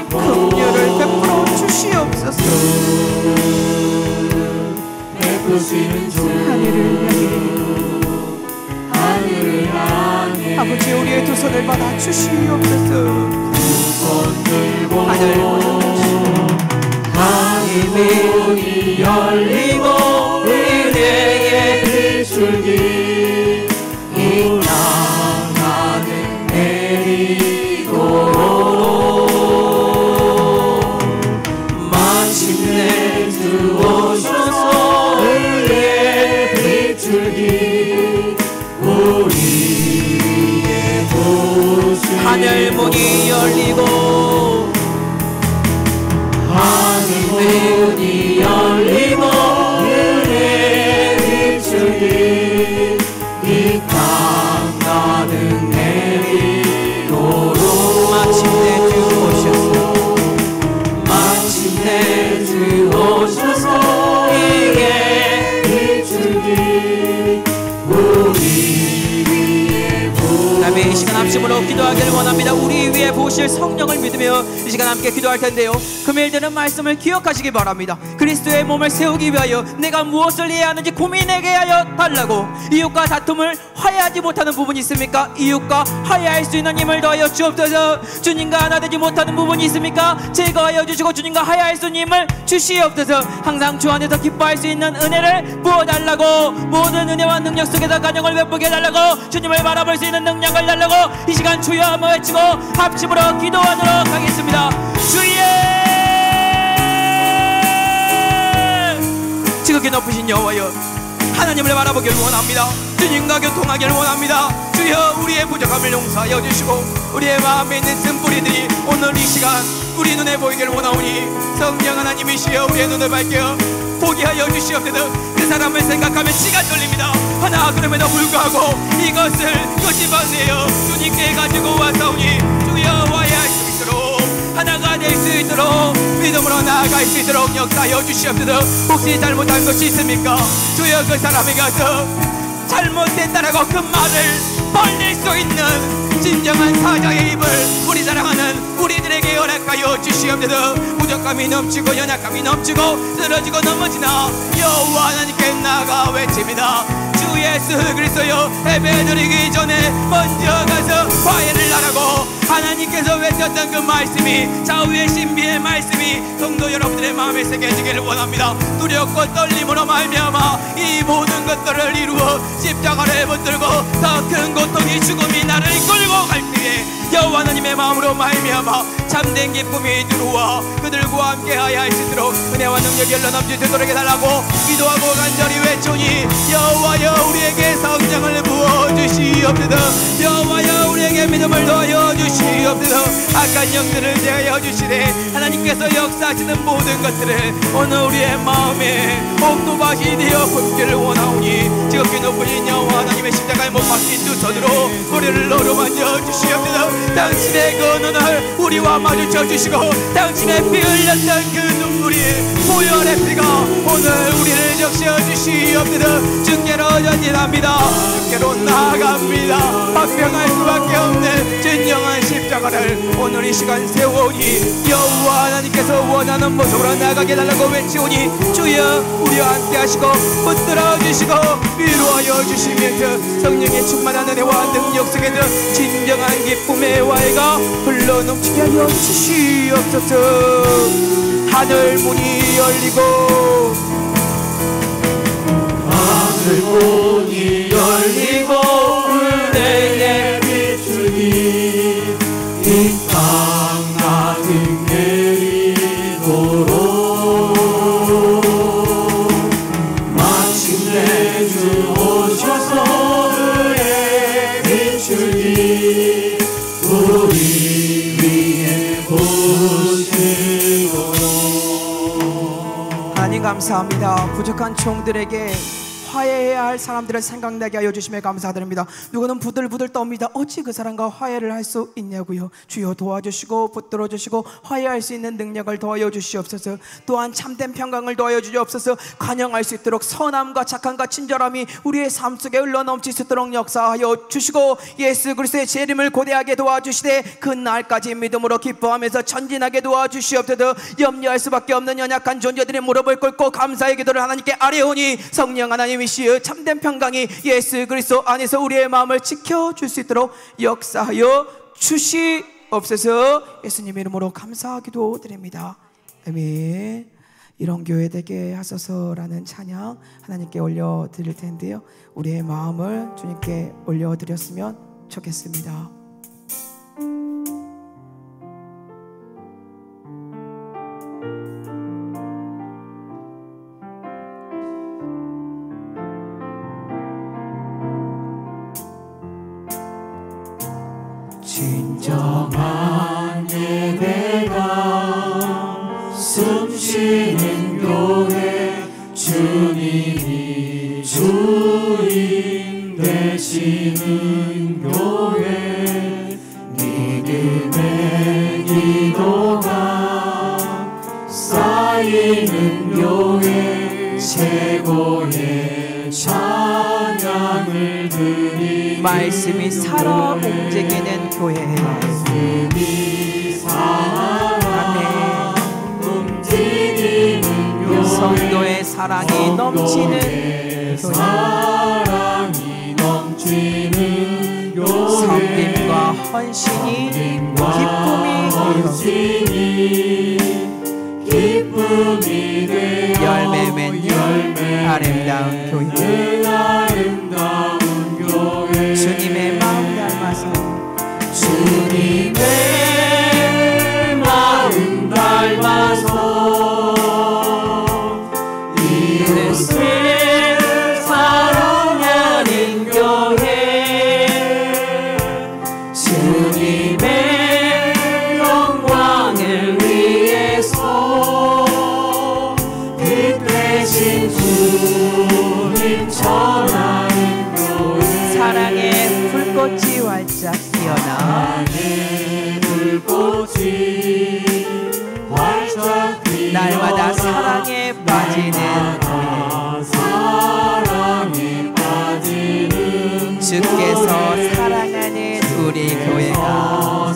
S1: 긍휼을 베풀어 주시옵소서. 하늘을 향해 아버지 우리의 두 손을 받아 주시옵소서. 하늘의 문이 열리고 은혜의 비출기 이 땅 가득 내리도록 마침내 주 오셔서 은혜의 비출기 하늘 문이 열리고 은혜의 비출기 이 땅 가득 내리도록 마침내 주 오셔서 이게 비출기 이 시간 합심으로 기도하기를 원합니다. 우리 위에 보실 성령을 믿으며 이 시간 함께 기도할 텐데요 금일 드는 말씀을 기억하시기 바랍니다. 그리스도의 몸을 세우기 위하여 내가 무엇을 해야 하는지 고민하게 하여 달라고. 이웃과 다툼을 화해하지 못하는 부분이 있습니까? 이웃과 화해할 수 있는 힘을 더하여 주옵소서. 주님과 하나 되지 못하는 부분이 있습니까? 제거하여 주시고 주님과 화해할 수 있는 힘을 주시옵소서. 항상 주 안에서 기뻐할 수 있는 은혜를 부어달라고. 모든 은혜와 능력 속에서 간영을 베푸게 해달라고. 주님을 바라볼 수 있는 능력을 달라고. 이 시간 주여 한번 외치고 합심으로 기도하도록 하겠습니다. 주여 지극히 높으신 여호와여 하나님을 바라보기를 원합니다. 주님과 교통하기를 원합니다. 주여 우리의 부족함을 용서하여 주시고 우리의 마음에 있는 쓴뿌리들이 오늘 이 시간 우리 눈에 보이기를 원하오니 성령 하나님이시여 우리의 눈을 밝혀 보게 하여 주시옵소서. 그 사람을 생각하면 치가 떨립니다. 하나 그럼에도 불구하고 이것을 끄집어내어 주님께 가지고 왔사오니 주여 화해할 수 있도록 하나가 될 수 있도록 믿음으로 나아갈 수 있도록 역사하여 주시옵소서. 혹시 잘못한 것이 있습니까? 주여 그 사람이 가서 잘못됐다는 고백하고 그 말을 벌릴 수 있는 진정한 사자의 입을 우리 사랑하는 우리들에게 허락하여 주시옵소서. 부족함이 넘치고 연약함이 넘치고 쓰러지고 넘어지나 여호와 하나님께 나아가 외칩니다. 주 예수 그리스도여, 예배드리기 전에 먼저 가서 화해를 하라고 하나님께서 외쳤던 그 말씀이, 좌우의 신비의 말씀이 성도 여러분들의 마음에 새겨지기를 원합니다. 두렵고 떨림으로 말미암아 이 모든 것들을 이루어 십자가를 붙들고 더 큰 고통이 죽음이 나를 끌고 갈 때에 여호와 하나님의 마음으로 말미암아 참된 기쁨이 들어와 그들과 함께하여 할 수 있도록 은혜와 능력이 흘러넘치도록 해달라고 기도하고 간절히 외치니 여호와여 우리에게 성령을 부어주시옵소서. 여호와여 우리에게 믿음을 더하여 주시옵소서. 악한 영들을 제하여 주시되 하나님께서 역사하시는 모든 것들을 오늘 우리의 마음에 옥토밭이 되어 품기를 원하오니 지극히 높으신 여호와 하나님의 십자가에 못 박힌 두 손으로 우리를 어루만져 주시옵소서. 당신의 그 어느 날 우리와 마주쳐 주시고 당신의 피 흘렸던 그 눈물이 보혈의 피가 오늘 우리를 적셔 주시옵소서. 주께로 전진합니다. 주께로 나아갑니다. 합병할 수밖에 없는 진정한 십자가를 오늘 이 시간 세우오니 여호와 하나님께서 원하는 모습으로 나가게 달라고 외치오니 주여 우리와 함께 하시고 붙들어 주시고 위로하여 주시면서 성령의 충만한 은혜와 능력 속에서 진정한 기쁨의 화해가 흘러넘치게 하여 주시옵소서. 하늘 문이 열리고
S2: 하늘 문이 열리고 은혜의 비추니 이 땅 가득 내리도록 마침내 주 오셔서 은혜 비추니 우리 위에 보시도록.
S3: 하나님 감사합니다. 부족한 종들에게 화해해야 할 사람들을 생각나게 하여 주심에 감사드립니다. 누구는 부들부들 떱니다. 어찌 그 사람과 화해를 할 수 있냐고요. 주여 도와주시고 붙들어 주시고 화해할 수 있는 능력을 더하여 주시옵소서. 또한 참된 평강을 더하여 주시옵소서. 관영할 수 있도록 선함과 착함과 친절함이 우리의 삶 속에 흘러넘칠 수 있도록 역사하여 주시고 예수 그리스도의 제 이름을 고대하게 도와주시되 그 날까지 믿음으로 기뻐하면서 전진하게 도와주시옵소서. 염려할 수밖에 없는 연약한 존재들의 무릎을 꿇고 감사의 기도를 하나님께 아뢰오니 성령 하나님 이시여 참된 평강이 예수 그리스도 안에서 우리의 마음을 지켜줄 수 있도록 역사하여 주시옵소서. 예수님 이름으로 감사하기도 드립니다. 아멘. 이런 교회 되게 하소서라는 찬양 하나님께 올려드릴 텐데요, 우리의 마음을 주님께 올려드렸으면 좋겠습니다.
S2: 진정한 예배가 숨쉬는 교회, 주님이 주인 되시는 교회, 믿음의 기도가 쌓이는 교회, 최고의 찬양을 드리는
S3: 말씀이 살아 움직이는 교회,
S2: 말씀이 살아 움직이는 교회,
S3: 성도의 사랑이 넘치는 교회,
S2: 사랑이 넘치는 교회,
S3: 섬김과 헌신이
S2: 기쁨이 되어
S3: 열매 맺는 아름다운 교회, 주님의 마음 닮아서
S2: 주님의 마음 닮아서 이웃을 사랑하는 교회, 주님의 영광을 위해서 빛 대신 주님 전하는 교회,
S3: 사랑의 불꽃이 활짝 피어나
S2: 불꽃이 활짝 피어나
S3: 날마다 사랑에 빠지는
S2: 사랑에 빠지는
S1: 주께서 사랑하는 우리 교회가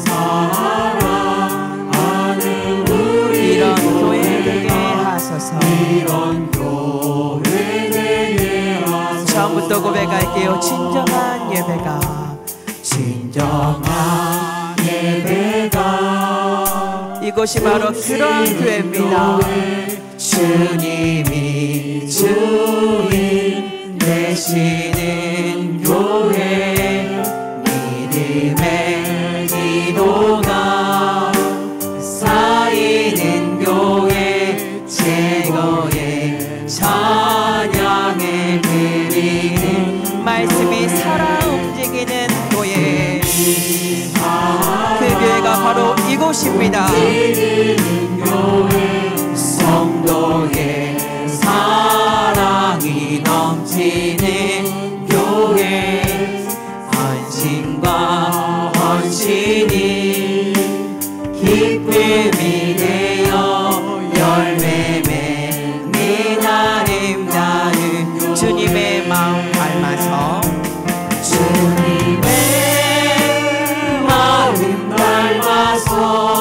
S1: 이런 교회 되게 하소서. 처음부터 고백할게요. 진정한 예배가 이곳이 바로 그런 교회입니다. 주님이 주인 되시는 교회, 믿음의 기도가 쌓이는 교회, 최고의 찬양을 드리는 말씀이 살아 움직이는 교회, 그 교회가 바로 이곳입니다. 성도의 사랑이 넘치는 교회, 헌신과 헌신이 기쁨이 되어 열매 맺는 아름다운 주님의 마음 닮아서, 주님의 마음 닮아서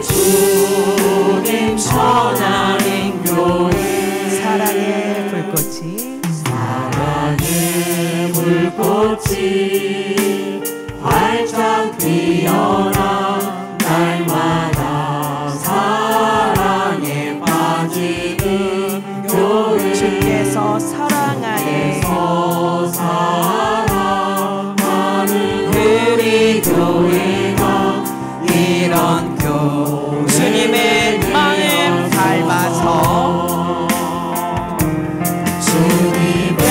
S1: 주님 전하는 교회, 사랑의 불꽃이 활짝 피어나 날마다 사랑에 빠지는 교회, 주께서 사랑하는 우리 교회가 이런 주님의 마음 닮아서, 주님의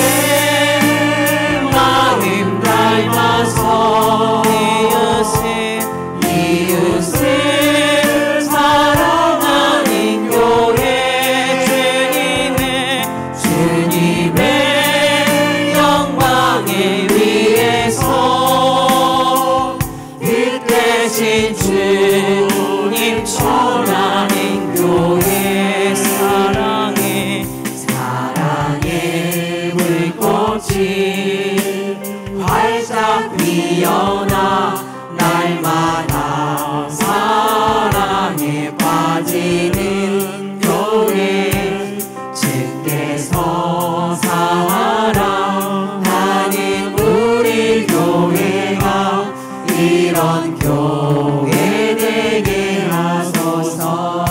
S1: 마음 닮아서 이웃을 사랑하는 교회, 주님의 영광을 위해서 빛 대신 주님 전하는 교회, 사랑의 불꽃이 활짝 피어나 날마다 사랑에 빠지는 교회, 주께서 사랑하는 우리 교회가 이런 교회 되게 하소서.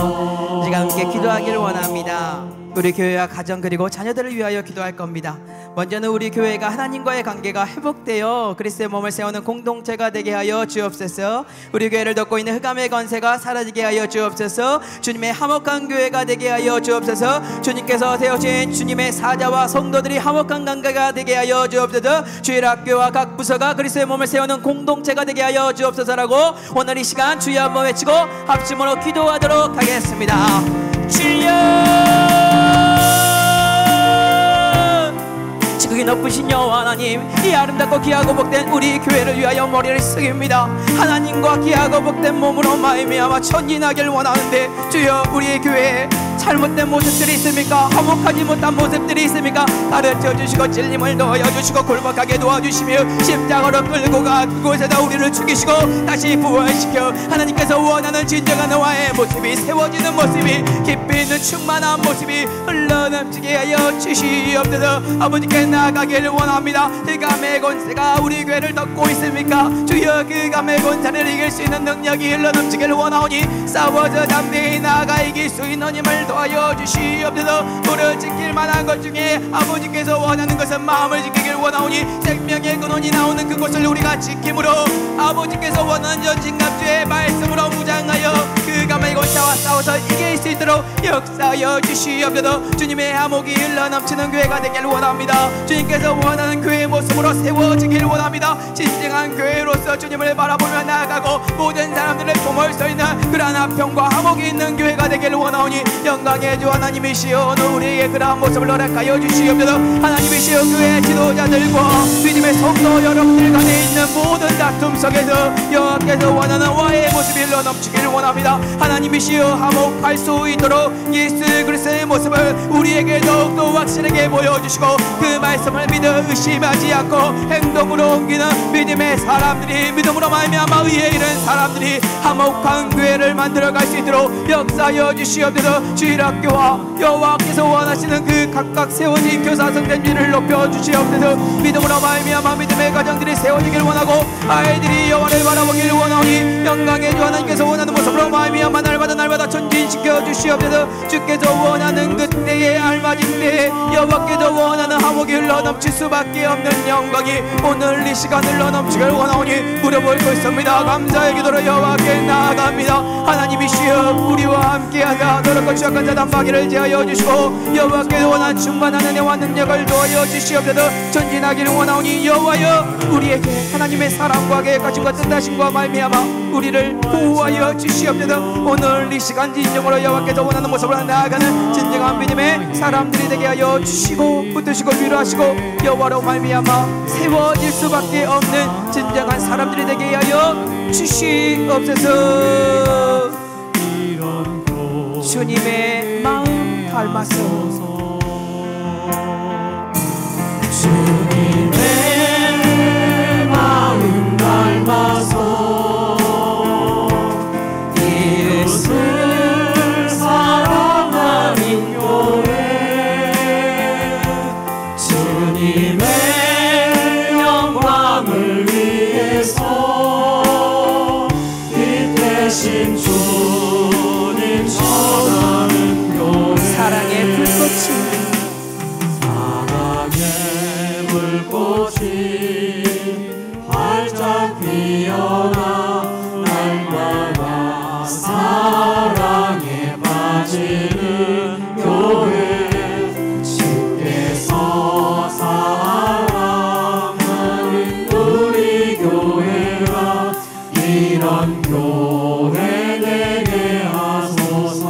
S1: 우리가 함께 기도하기를 원합니다. 우리 교회와 가정 그리고 자녀들을 위하여 기도할 겁니다. 먼저는 우리 교회가 하나님과의 관계가 회복되어 그리스도의 몸을 세우는 공동체가 되게 하여 주옵소서. 우리 교회를 덮고 있는 흑암의 권세가 사라지게 하여 주옵소서. 주님의 화목한 교회가 되게 하여 주옵소서. 주님께서 세우신 주님의 사자와 성도들이 화목한 관계가 되게 하여 주옵소서. 주일 학교와 각 부서가 그리스도의 몸을 세우는 공동체가 되게 하여 주옵소서라고 오늘 이 시간 주여 한번 외치고 합심으로 기도하도록 하겠습니다. 주여, 지극히 높으신 여호와 하나님, 이 아름답고 귀하고 복된 우리 교회를 위하여 머리를 숙입니다. 하나님과 귀하고 복된 몸으로 말미암아 전진하길 원하는데, 주여, 우리 교회에 잘못된 모습들이 있습니까? 화목하지 못한 모습들이 있습니까? 가르쳐 주시고 진림을 넣어 주시고 골복하게 도와주시며 십자가로 끌고 가 그곳에다 우리를 죽이시고 다시 부활시켜 하나님께서 원하는 진정한 너와의 모습이 세워지는 모습이, 깊이 있는 충만한 모습이 흘러넘치게 하여 주시옵소서. 아버지께 나아가기를 원합니다. 그 감의 권세가 우리 교회를 덮고 있습니까? 주여, 그 감의 권세를 이길 수 있는 능력이 흘러넘치기를 원하오니 싸워서 담대히 나아가 이길 수 있는 힘을 도와여 주시옵소서. 부르짖길 만한 것 중에 아버지께서 원하는 것은 마음을 지키길 원하오니 생명의 근원이 나오는 그곳을 우리가 지킴으로 아버지께서 원하는 전진갑주의 말씀으로 무장하여 그 감의 권세와 싸워서 이길 수 있도록 역사하여 주시옵소서. 주님의 화목이 흘러넘치는 교회가 되길 원합니다. 주님께서 원하는 교회의 모습으로 세워지길 원합니다. 진정한 교회로서 주님을 바라보며 나아가고 모든 사람들을 품을 수 있는 그러한 화평과 화목이 있는 교회가 되길 원하오니 영광의 주 하나님이시여, 오늘 우리에게 그러한 모습을 허락하여 주시옵소서. 하나님이시여, 교회의 지도
S3: 지도자들과 믿음의 성도 여러분들 간에 있는 모든 다툼 속에서 여호와께서 원하는 화해의 모습이 흘러 넘치기를 원합니다. 하나님이시여 화목할 수 있도록 예수 그리스도의 모습을 우리에게 더욱더 확실하게 보여주시고 그 말씀을 믿어 의심하지 않고 행동으로 옮기는 믿음의 사람들이, 믿음으로 말미암아 의에 이른 사람들이 화목한 교회를 만들어갈 수 있도록 역사하여 주시옵소서. 주일학교와 여호와께서 원하시는 그 각각 세워진 교사 성전들을 높여 주시옵소서. 믿음으로 말미암아 믿음의 가정들이 세워지길 원하고 아이들이 여호와를 바라보길 원하오니 영광의 주 하나님께서 원하는 모습으로 말미암아 날마다 전진시켜 주시옵소서. 주께서 원하는 그때에 알맞은 때에 여호와께서 원하는 화목이 흘러 넘칠 수밖에 없는 영광이 오늘 이 시간 흘러 넘치길 원하오니 무릎을 꿇습니다. 감사의 기도로 여호와께 나아갑니다. 하나님이시여 우리와 함께하사 더럽고 취약한 자단 마귀를 제하여 주시고 여호와께서 원하는 충만한 은혜와 능력을 도하여 주시옵소서. 전진하기를 원하오니 여호와여 우리에게 하나님의 사랑과 계획하심과 뜻하심과 말미암아 우리를 보호하여 주시옵소서. 오늘 이 시간 진정으로 여호와께서 원하는 모습으로 나아가는 진정한 믿음의 사람들이 되게 하여 주시고 붙드시고 위로하시고 여호와로 말미암아 세워질 수밖에 없는 진정한 사람들이 되게 하여 주시옵소서. 주님의 마음 닮아서
S2: 주님의 마음 닮아서 이웃을 사랑하는 교회 주님의 영광을 위해서 빛 대신 주님 전하는 교회
S3: 사랑의 불꽃이
S2: 활짝 피어나 날마다 사랑에 빠지는 교회 주께서 사랑하는 우리 교회가 이런 교회 되게 하소서.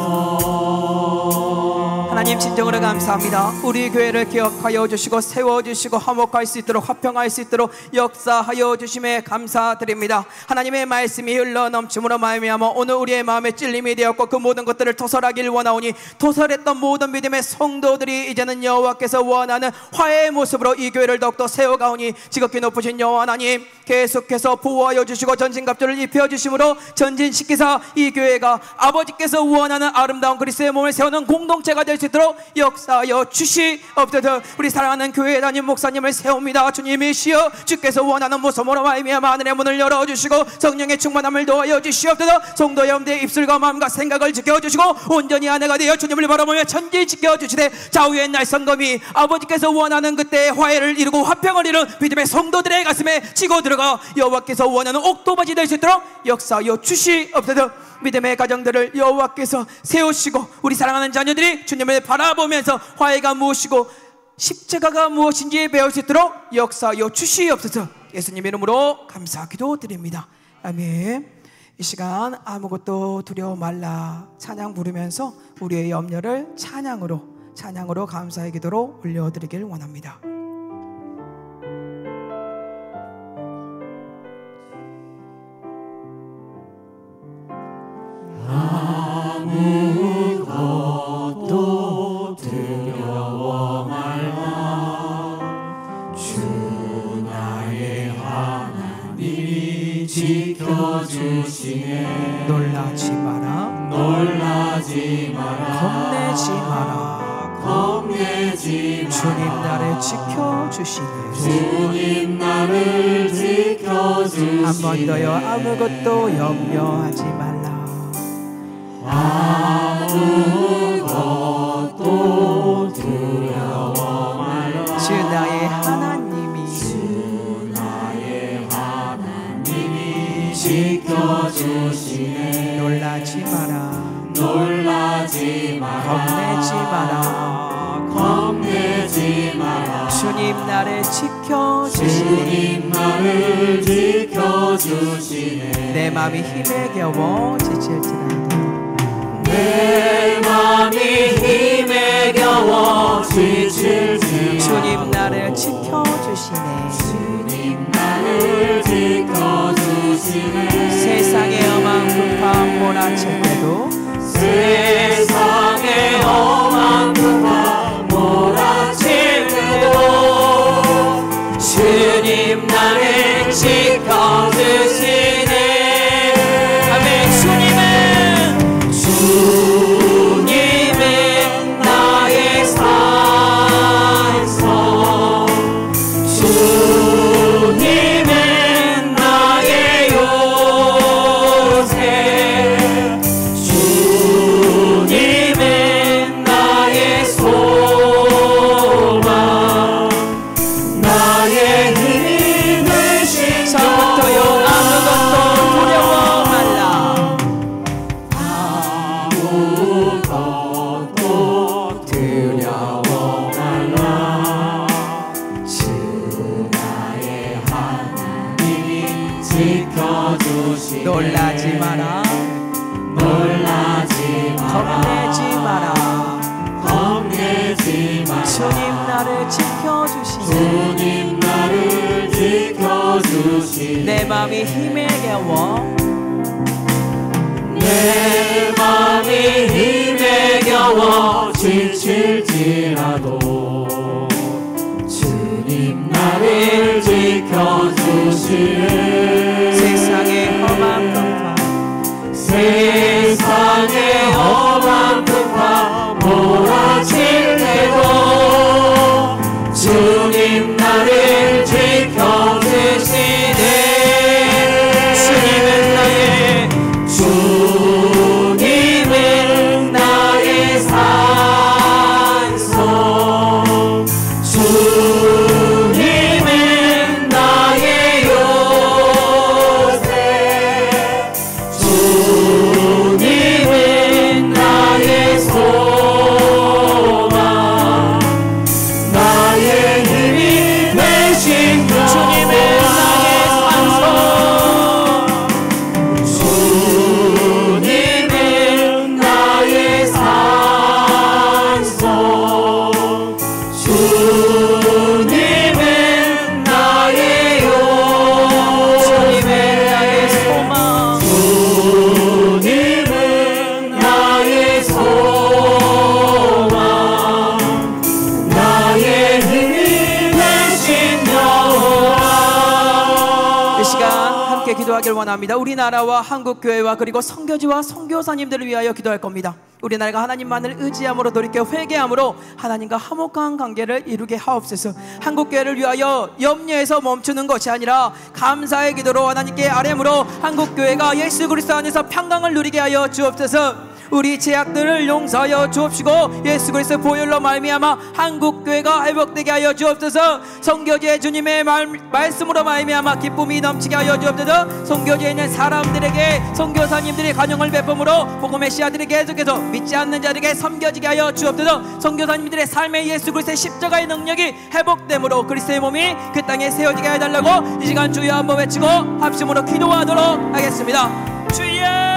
S3: 하나님 진정으로 감사합니다. 우리 교회를 기억하여 주시고 세워주시고 화목할 수 있도록 화평할 수 있도록 역사하여 주심에 감사드립니다. 하나님의 말씀이 흘러 넘침으로 말미암아 오늘 우리의 마음에 찔림이 되었고 그 모든 것들을 토설하길 원하오니 토설했던 모든 믿음의 성도들이 이제는 여호와께서 원하는 화해의 모습으로 이 교회를 더욱더 세워가오니 지극히 높으신 여호와 하나님 계속해서 보호하여 주시고 전신갑주를 입혀주심으로 전진시키사 이 교회가 아버지께서 원하는 아름다운 그리스도의 몸을 세우는 공동체가 될 수 있도록 역사하여 주시옵소서. 우리 사랑하는 교회 담임 목사님을 세웁니다. 주님이시여 주께서 원하는 모습으로 말미암아 하늘의 문을 열어주시고 성령의 충만함을 도하여 주시옵소서. 성도 여러분들의 입술과 마음과 생각을 지켜주시고 온전히 아내가 되어 주님을 바라보며 전진시켜 주시되 좌우의 날성검이 아버지께서 원하는 그때의 화해를 이루고 화평을 이룬 믿음의 성도들의 가슴에 치고 들어가 여호와께서 원하는 옥토밭이 될 수 있도록 역사하여 주시옵소서. 믿음의 가정들을 여호와께서 세우시고 우리 사랑하는 자녀들이 주님을 바라보면서 화해가 무엇이고 십자가가 무엇인지 배울 수 있도록 역사하여 주시옵소서. 예수님 이름으로 감사 기도드립니다. 아멘. 이 시간 아무것도 두려워 말라 찬양 부르면서 우리의 염려를 찬양으로 감사의 기도로 올려드리길 원합니다.
S2: 아무것도 두려워 말라 주 나의 하나님이 지켜주시네.
S3: 놀라지 마라 겁내지 마라 주님 나를 지켜주시네. 한 번 더요. 아무것도 염려하지 말라.
S2: 아무것도 두려워 말라
S3: 주 나의 하나님이
S2: 지켜주시네.
S3: 놀라지 마라
S2: 겁내지 마라
S3: 주님 나를 지켜주시네. 내 맘이 힘에 겨워 지칠지라도
S2: 내 맘이 힘에 겨워 지칠지라도
S3: 주님 나를 지켜주시네.
S2: 주님 나를 지켜주시네.
S3: 아멘.
S2: 주님은 나의 산성, 주님은 나의 요새, 주님은 나의 소망, 나의 힘이 되신
S3: 처음부터요 아무것도 두려워 말라.
S2: 아무것도 두려워 말라. 주 나의 하나님이 지켜주시네.
S3: 놀라지 마라.
S2: 놀라지 마라.
S3: 겁내지 마라.
S2: 겁내지 마라.
S3: 주님 나를 지켜주시네.
S2: 주님 나를 지켜주시네.
S3: 내 마음이 힘에 겨워
S2: 내 맘이 힘에 겨워 지칠지라도 주님 나를 지켜주시네.
S3: 세상의 험한 풍파
S2: 세상의 험한 풍파 몰아칠 때도 주님 나를 지켜주시네. 주님은 나의 산성, 주님은 나의 요새, 주님은 나의 소망, 나의 힘이 되신
S3: 주님은 나의 산성,
S2: 주님은 나의 산성, 주님은 나의 요새,
S3: 주님은 나의 소망,
S2: 주님은 나의 소망, 나의 힘이 되신 여호와.
S3: 이 시간 함께 기도하길 원합니다. 우리나라와 한국교회와 그리고 선교지와 선교사님들을 위하여 기도할 겁니다. 우리나라가 하나님만을 의지함으로 돌이켜 회개함으로 하나님과 화목한 관계를 이루게 하옵소서. 한국교회를 위하여 염려해서 멈추는 것이 아니라 감사의 기도로 하나님께 아뢰므로 한국교회가 예수 그리스도 안에서 평강을 누리게 하여 주옵소서. 우리 죄악들을 용서하여 주옵시고 예수 그리스도 보혈로 말미암아 한국교회가 회복되게 하여 주옵소서. 선교지에 주님의 말씀으로 말미암아 기쁨이 넘치게 하여 주옵소서. 선교지에 있는 사람들에게 선교사님들이 간용을 베품으로 복음의 씨앗들이 계속해서 믿지 않는 자들에게 섬겨지게 하여 주옵소서. 선교사님들의 삶에 예수 그리스도의 십자가의 능력이 회복됨으로 그리스도의 몸이 그 땅에 세워지게 해달라고 이 시간 주여 한번 외치고 합심으로 기도하도록 하겠습니다. 주여,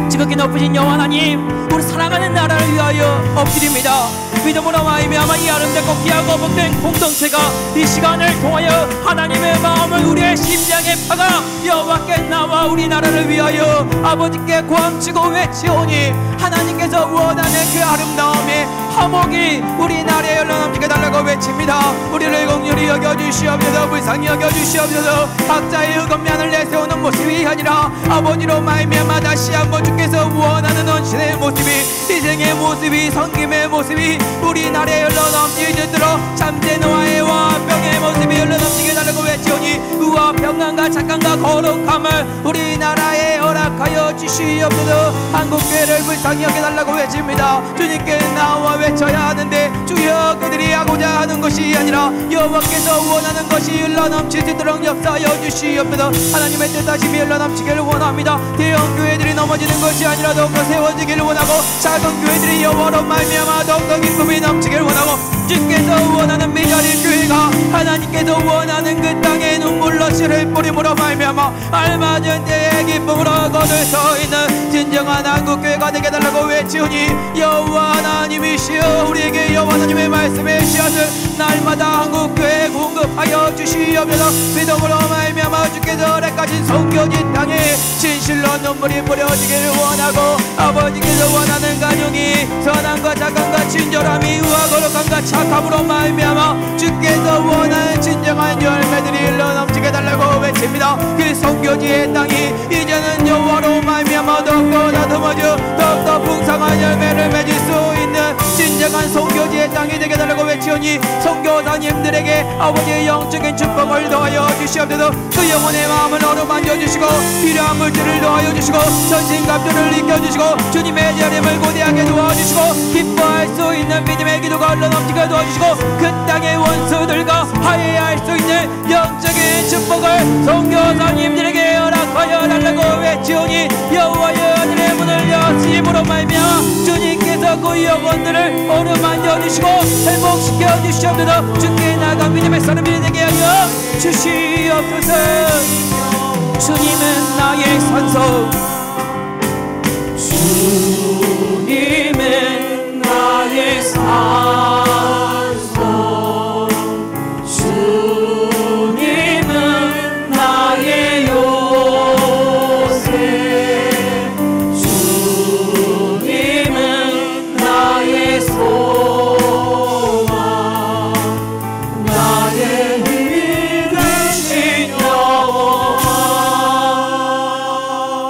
S3: 지극히 높으신 여호와 하나님, 우리 사랑하는 나라를 위하여 엎드립니다. 믿음으로 말미암아 이 아름답고 귀하고 복된 공동체가 이 시간을 통하여 하나님의 마음을 우리의 심장에 박아 여호와께 나와 우리나라를 위하여 아버지께 고함치고 외치오니 하나님께서 원하는 그 아름다움의 화목이 우리나라에 흘러넘치게 달라고 외칩니다. 우리를 긍휼히 여겨주시옵소서. 불쌍히 여겨주시옵소서. 각자의 의건면을 내세우는 모습이 아니라 아버지로 말미암아 다시 한번 주께서 원하는 헌신의 모습이, 희생의 모습이, 섬김의 모습이 우리나라에 흘러넘치도록 참된 화해와 평의 모습이 흘러넘치게 달라고 외치오니 의와 평안과 착함과 거룩함을 우리나라에 허락하여 주시옵소서. 한국교회를 불쌍히 여겨달라고 외칩니다. 주님께 나와 외쳐야 하는데 주여 그들이 하고자 하는 것이 아니라 여호와께서 원하는 것이 흘러넘칠 수 있도록 역사하여 주시옵소서. 하나님의 뜻하심이 흘러넘치기를 원합니다. 대형 교회들이 넘어지는 것이 아니라 더욱더 세워지기를 원하고 작은 교회들이 여호와로 말미암아 더욱더 기쁨이 넘치기를 원하고 주께서 원하는 메자리 교회가 하나님께서 원하는 그 땅에 눈물로 씨를 뿌림으로 말미암아 알맞은 때의 기쁨으로 거둘 수 있는 진정한 한국교회가 되게 달라고 외치오니 여호와 하나님이시여 우리에게 여호와 하나님의 말씀의 씨앗을 날마다 한국교회에 공급하여 주시옵소서. 믿음으로 말미암아 주께서 가진 성교지 땅에 진실로 눈물이 뿌려지기를 원하고 아버지께서 원하는 가정이 선함과 착함과 친절함이 의와 거룩함과 착함으로 말미암아 주께서 원하는 진정한 열매들이 흘러넘치게 달라고 외칩니다. 그 성교지의 땅이 이제는 여호와로 말미암아 더욱더 다듬어져 더욱더 풍성한 열매를 맺을 수 있는 진정한 성교지의 땅이 되게 달라고 외치오니 선교사님들에게 아버지의 영적인 축복을 더하여 주시옵소서. 그 영혼의 마음을 어루만져 주시고 필요한 물질을 더하여 주시고 전신갑주를 익혀주시고 주님의 재림을 고대하게 도와주시고 기뻐할 수 있는 믿음의 기도가 흘러넘치게 도와주시고 그 땅의 원수들과 화해할 수 있는 영적인 축복을 선교사님들에게 허락하여 달라고 외치오니 여호와의 하늘의 문을 여심으로 말미암아 주님께서 그 영혼들을 어루만져 주시고 회복시켜 주시옵소서. 주께 나아간 믿음의 사람들이 되게 하여 주시옵소서. 주님은 나의 산소,
S2: 주님은 나의 산소, 주님은 나의 요새, 주님은 나의 소망, 나의 힘이 되신 여호와.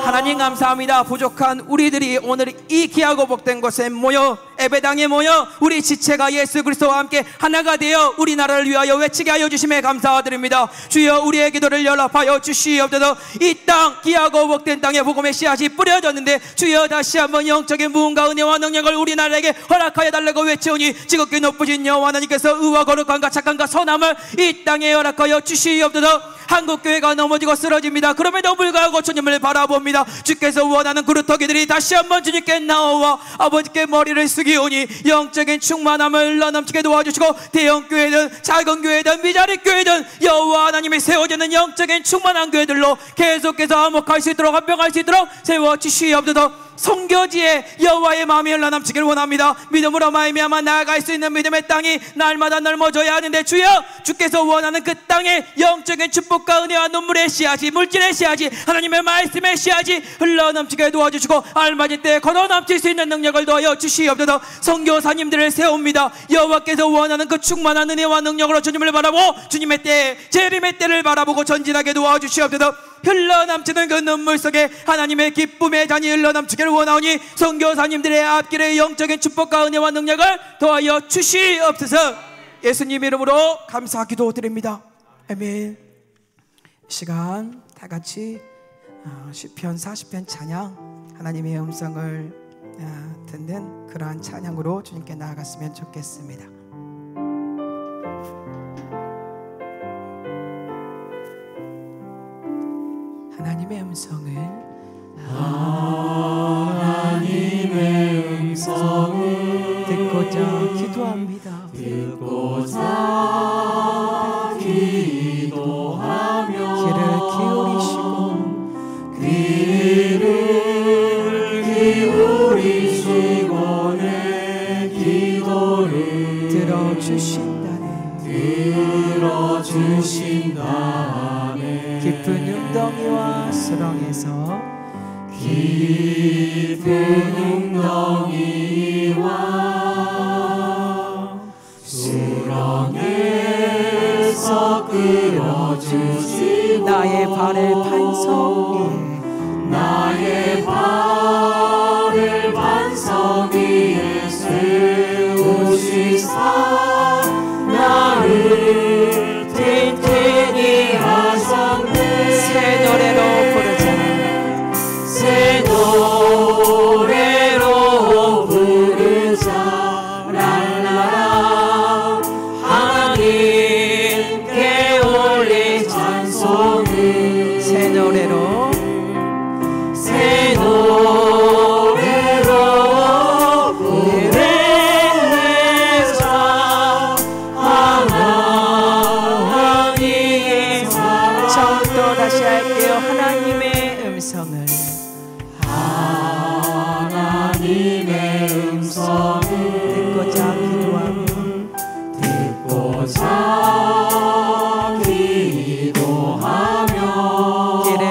S3: 하나님 감사합니다. 부족한 우리들이 오늘 이 귀하고 복된 곳에 모여 예배당에 모여 우리 지체가 예수 그리스도와 함께 하나가 되어 우리나라를 위하여 외치게 하여 주심에 감사드립니다. 주여 우리의 기도를 연락하여 주시옵소서. 이 땅 귀하고 복된 땅에 복음의 씨앗이 뿌려졌는데 주여 다시 한번 영적인 무언가 은혜와 능력을 우리나라에게 허락하여 달라고 외치오니 지극히 높으신 여호와 하나님께서 의와 거룩함과 착함과 선함을 이 땅에 허락하여 주시옵소서. 한국교회가 넘어지고 쓰러집니다. 그럼에도 불구하고 주님을 바라봅니다. 주께서 원하는 그루터기들이 다시 한번 주님께 나와 아버지께 머리를 숙이오니 영적인 충만함을 넘치게 도와주시고 대형교회든 작은 교회든 미자리 교회든 여호와 하나님이 세워지는 영적인 충만한 교회들로 계속해서 화목할 수 있도록 합병할 수 있도록 세워주시옵소서. 성교지에 여호와의 마음이 흘러넘치기를 원합니다. 믿음으로 말미암아 나아갈 수 있는 믿음의 땅이 날마다 넓어져야 하는데 주여 주께서 원하는 그 땅에 영적인 축복과 은혜와 눈물의 씨앗이 물질의 씨앗이 하나님의 말씀의 씨앗이 흘러넘치게 도와주시고 알맞은 때에 걷어넘칠 수 있는 능력을 더하여 주시옵소서. 선교사님들을 세웁니다. 여호와께서 원하는 그 충만한 은혜와 능력으로 주님을 바라보고 주님의 때 재림의 때를 바라보고 전진하게 도와주시옵소서. 흘러넘치는 그 눈물 속에 하나님의 기쁨의 잔이 흘러넘치기를 원하오니 선교사님들의 앞길에 영적인 축복과 은혜와 능력을 더하여 주시옵소서. 예수님 이름으로 감사 기도드립니다. 아멘. 이 시간 다 같이 시편 40편 찬양 하나님의 음성을 듣는 그러한 찬양으로 주님께 나아갔으면 좋겠습니다. 하나님의 음성을 듣고자 기도합니다. 귀를 기울이시고 내 기도를 들어주신다네. 깊은 웅덩이와 수렁에서 끌어주시고 나의 발을 반석 위에 세우시사 나를 튼튼히 하셨네. 새 노래로 부르자 랄라라. 하나님께 올린 찬송을 새 노래로 부르자. 하나님 처음부터 다시 할게요. 하나님의 음성을 듣고자 기도하며 길에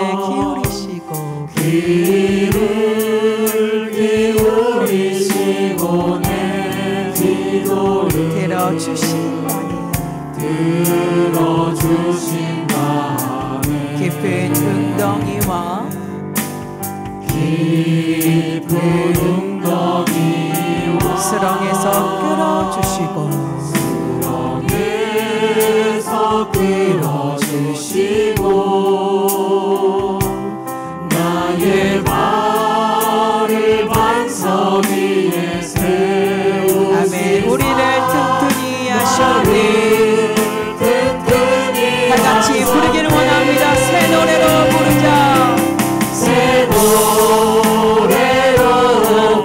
S2: 들어주신다네.
S3: 깊은 웅덩이와 수렁에서 끌어주시고
S2: 나의 발을 반석 위에 세우시고
S3: 아멘. 우리를 튼튼히 하셨네. 다같이 부르기를 원합니다. 새 노래로 부르자.
S2: 새 노래로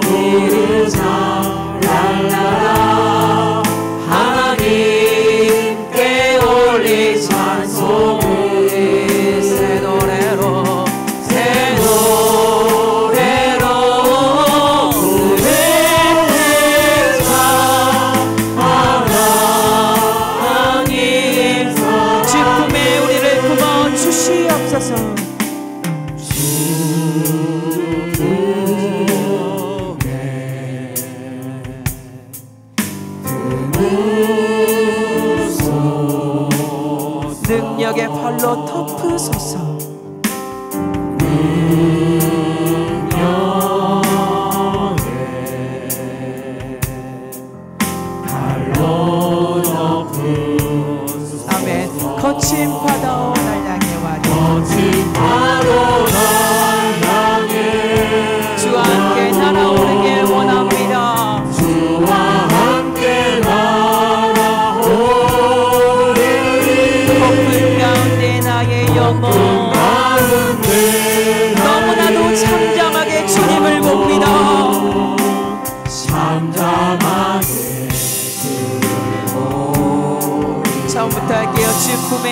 S2: 부르자. 랄라라. 하나님께 올릴 찬송을 새 노래로 부르자. 하나님
S3: 지품에 우리를 품어 주시옵소서. 능력의 팔로 덮으소서. 아멘. 거친 파도 날 향해 와도 주와 함께 날아오르길 원합니다.
S2: 주와 함께 날아오르리.
S3: 폭풍 가운데 나의 영혼 너무나도 잠잠하게 주님을 봅니다.
S2: 잠잠하게
S3: 처음부터 할게요. 주품에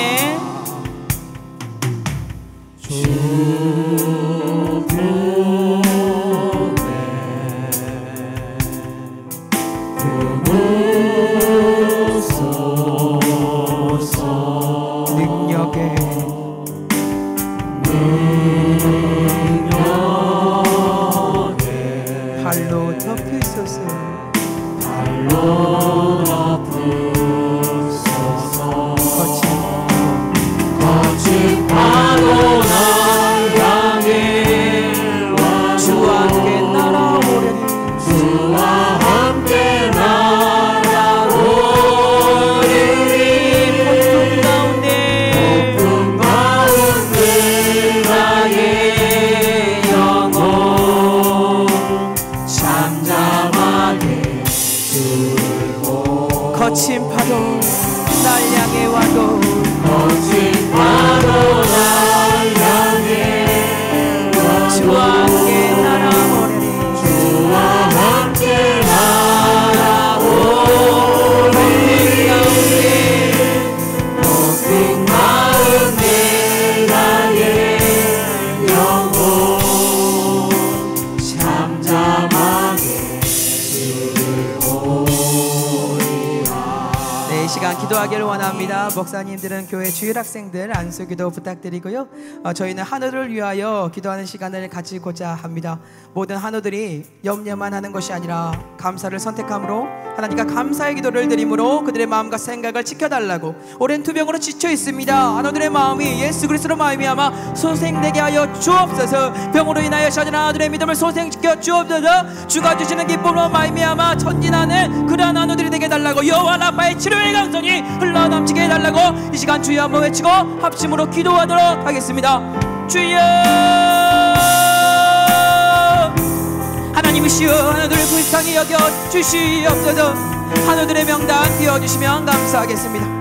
S3: 능력에 발로 덮으소서.
S2: 거친 파도 날 향해
S3: 주와 함께 날아오르니
S2: 주와 함께 날아오르리. 폭풍 가운데 나의 영혼 잠잠하게 들고
S3: 거친 파도 날 향해 와도
S2: 거친 파도 날 향해
S3: 주와 함께 날아오르니
S2: 주와 함께 날아오르리. 높은 가운데 나의 영혼 잠잠하게 들고리라.
S3: 네, 이 시간 기도하기를 원합니다. 목사님들은 교회 주일학생들 안수기도 부탁드리고요. 저희는 한우를 위하여 기도하는 시간을 가지고자 합니다. 모든 한우들이 염려만 하는 것이 아니라 감사를 선택함으로 하나님과 감사의 기도를 드림으로 그들의 마음과 생각을 지켜달라고 오랜 투병으로 지쳐 있습니다. 한우들의 마음이 예수 그리스도로 말미암아 소생되게 하여 주옵소서. 병으로 인하여 젖은 한우들의 믿음을 소생시켜 주옵소서. 주가 주시는 기쁨으로 말미암아 전진하는 그러한 한우들이 되게 해달라고 여호와 라파의 치료의 강성이 흘러넘치게 해달라고 이 시간 주여 한번 외치고 합심으로 기도하도록 하겠습니다. 주여 하나님이시여 한우들을 불쌍히 여겨 주시옵소서. 한우들의 명단 띄워주시면 감사하겠습니다.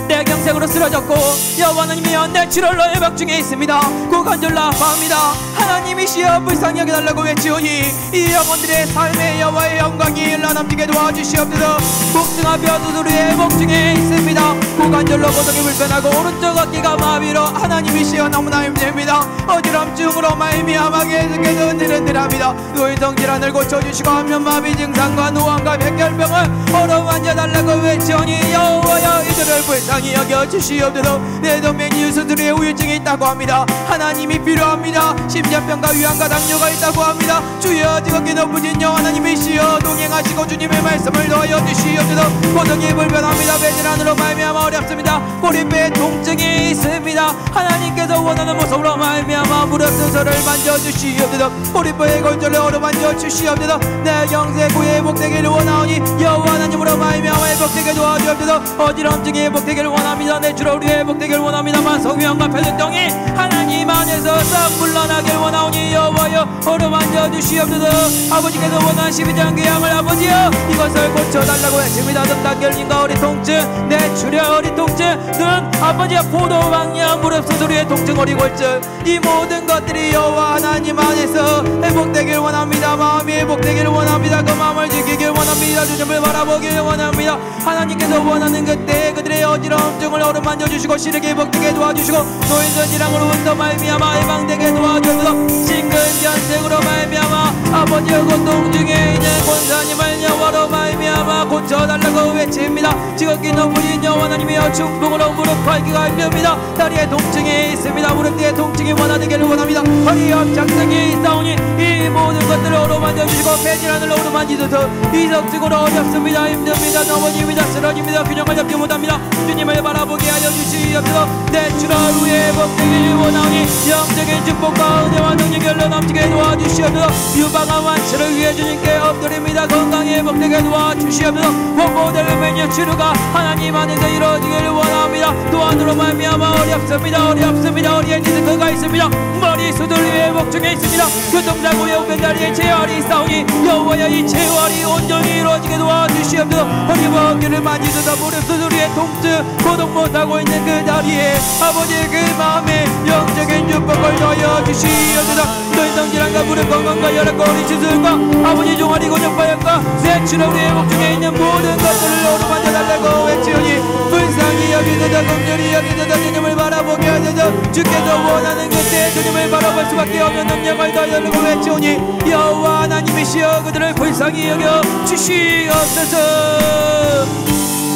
S3: 내 경색으로 쓰러졌고 여호와 하나님이여 내 출혈로 회복 중에 있습니다. 고관절라 아파합니다. 하나님이시여 불쌍히 여겨달라고 외치오니 이 영혼들의 삶에 여호와의 영광이 흘러넘치게 도와주시옵소서. 복숭아 뼈두드리 회복 중에 있습니다. 고관절로 고통이 불편하고 오른쪽 어깨가 마비로 하나님이시여 너무나 힘듭니다. 어지럼증으로 말미암아 계속해서 흔들흔들합니다. 노인성 질환을 고쳐주시고 안면마비 증상과 노환과 백혈병을 얼어 만져달라고 외치오니 여호와여 이들을 불쌍히 불쌍히 여겨 주시옵소서. 내 동맹이 유수들의 우울증이 있다고 합니다. 하나님이 필요합니다. 심장병과 위암과 당뇨가 있다고 합니다. 주여 지극히 높으신 영 하나님이시여 동행하시고 주님의 말씀을 더하여 주시옵소서. 고통이 불편합니다. 배질환으로 말미암아 어렵습니다. 꼬리뼈에 통증이 있습니다. 하나님께서 원하는 모습으로 말미암아 무릎 순서를 만져주시옵소서. 꼬리뼈에 골절을 어루만져 주시옵소서. 내 영세구에 회복되기를 원하오니 여호와 하나님으로 말미암아 회복되게 도와주옵소서. 어지럼증이 회복되기를 원합니다. 내 주로 회복되기를 원합니다. 만성위암과 폐쇄병이 하나님 안에서 싹 물러나길 원하오니 여호와여 어루만져 주시옵소서. 아버지께서 원하는 12장 계양을 아버지여 이것을 고쳐달라고 했습니다. 등 단결림과 허리 통증, 내 출혈 허리 통증, 등 아버지여 포도방향 무릎 수술의 통증 허리 골절, 이 모든 것들이 여호와 하나님 안에서 회복되길 원합니다. 마음이 회복되길 원합니다. 그 마음을 지키길 원합니다. 주님을 바라보길 원합니다. 하나님께서 원하는 그때 그들의 어지러움증을 어루만져 주시고 시력이 회복되게 도와주시고 노인전 질환으로 운더 말미암아 해방되게 도와주옵소서. 심근경색으로 말미암아 아버지의 고통중에 있는 권사님을 여호와로 말미암아 고쳐달라고 외칩니다. 지극히 높으신 여호와 하나님이여 중풍으로 무릎 꿇기가 힘듭니다. 다리에 통증이 있습니다. 무릎 뒤에 통증이 원하되기를 원합니다. 허리 협착증이 있사오니 이 모든 것들을 어루만져 주시고 배질환을 어루만지소서. 이석증으로 어렵습니다. 힘듭니다. 넘어집니다. 쓰러집니다. 균형을 잡지 못합니다. 주님을 바라보게 하여 주시옵소서. 내 출혈 후에 회복되기를 원하오니 영적인 축복과 은혜와 능력이 흘러 넘치게 도와주시옵소서. 유방암 완치를 위해 주님께 엎드립니다. 건강에 회복되게 도와주시옵소서. 원모델 메뉴 치료가 하나님 안에서 이루어지기를 원합니다. 또한으로 말미암아 어렵습니다. 어리에 디스크가 있습니다. 머리 수술 회복 중에 있습니다. 교통사고에 오pen다리에 재활이 있사오니 여호와여 이 재활이 온전히 이루어지게 도와주시옵소서. 허리 벗기를 만지소서. 무릎 수술의 통증 고동 못하고 있는 그 다리에 아버지의 그 마음에 영적인 축복을 더하여 주시옵소서. 노인성질환과 무릎 건강과 혈압과 허리 수술과 아버지 종아리 근육파열과 내 출혈 회복 중에 있는 모든 것들을 어루만져 달라고 외치오니 불쌍히 여기소서. 긍휼히 여기소서. 주님을 바라보게 하소서. 주께서 원하는 그때 주님을 바라볼 수밖에 없는 능력을 더하려고 외치오니 여호와 하나님이시여 그들을 불쌍히 여겨 주시옵소서.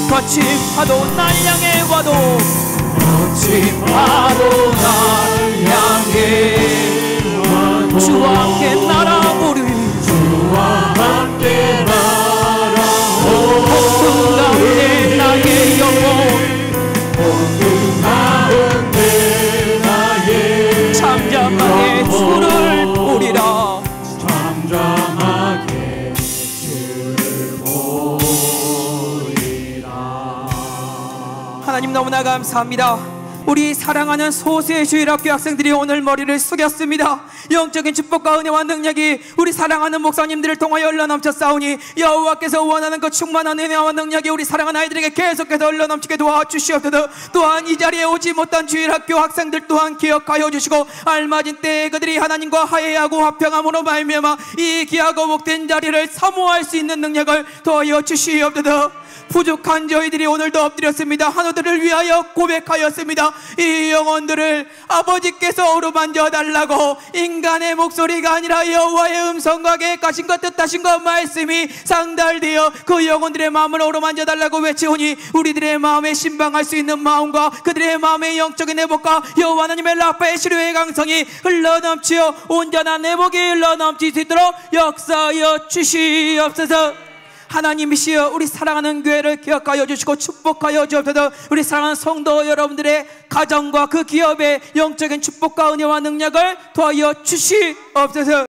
S3: 거친 파도 날 향해 와도
S2: 거친 파도 날 향해 와도
S3: 주와 함께 날아오리
S2: 주와 함께 날아오리
S3: 폭풍 가운데 나의 영혼
S2: 폭풍 가운데 나의
S3: 잠잠하게 주를 보리라.
S2: 잠잠하게 주를 보리라.
S3: 하나님 너무나 감사합니다. 우리 사랑하는 소수의 주일학교 학생들이 오늘 머리를 숙였습니다. 영적인 축복과 은혜와 능력이 우리 사랑하는 목사님들을 통하여 흘러넘쳤사오니 여호와께서 원하는 그 충만한 은혜와 능력이 우리 사랑하는 아이들에게 계속해서 흘러넘치게 도와주시옵소서. 또한 이 자리에 오지 못한 주일학교 학생들 또한 기억하여 주시고 알맞은 때에 그들이 하나님과 화해하고 화평함으로 말미암아 이 귀하고 복된 자리를 사모할 수 있는 능력을 더하여 주시옵소서. 부족한 저희들이 오늘도 엎드렸습니다. 한우들을 위하여 고백하였습니다. 이 영혼들을 아버지께서 어루만져 달라고 인간의 목소리가 아니라 여호와의 음성과 계획하신 것 뜻하신 것 말씀이 상달되어 그 영혼들의 마음을 어루만져 달라고 외치오니 우리들의 마음에 신방할 수 있는 마음과 그들의 마음의 영적인 회복과 여호와 하나님의 라파의 치료의 강성이 흘러넘치어 온전한 회복이 흘러넘칠 수 있도록 역사하여 주시옵소서. 하나님이시여 우리 사랑하는 교회를 기억하여 주시고 축복하여 주옵소서. 우리 사랑하는 성도 여러분들의 가정과 그 기업의 영적인 축복과 은혜와 능력을 도와여 주시옵소서.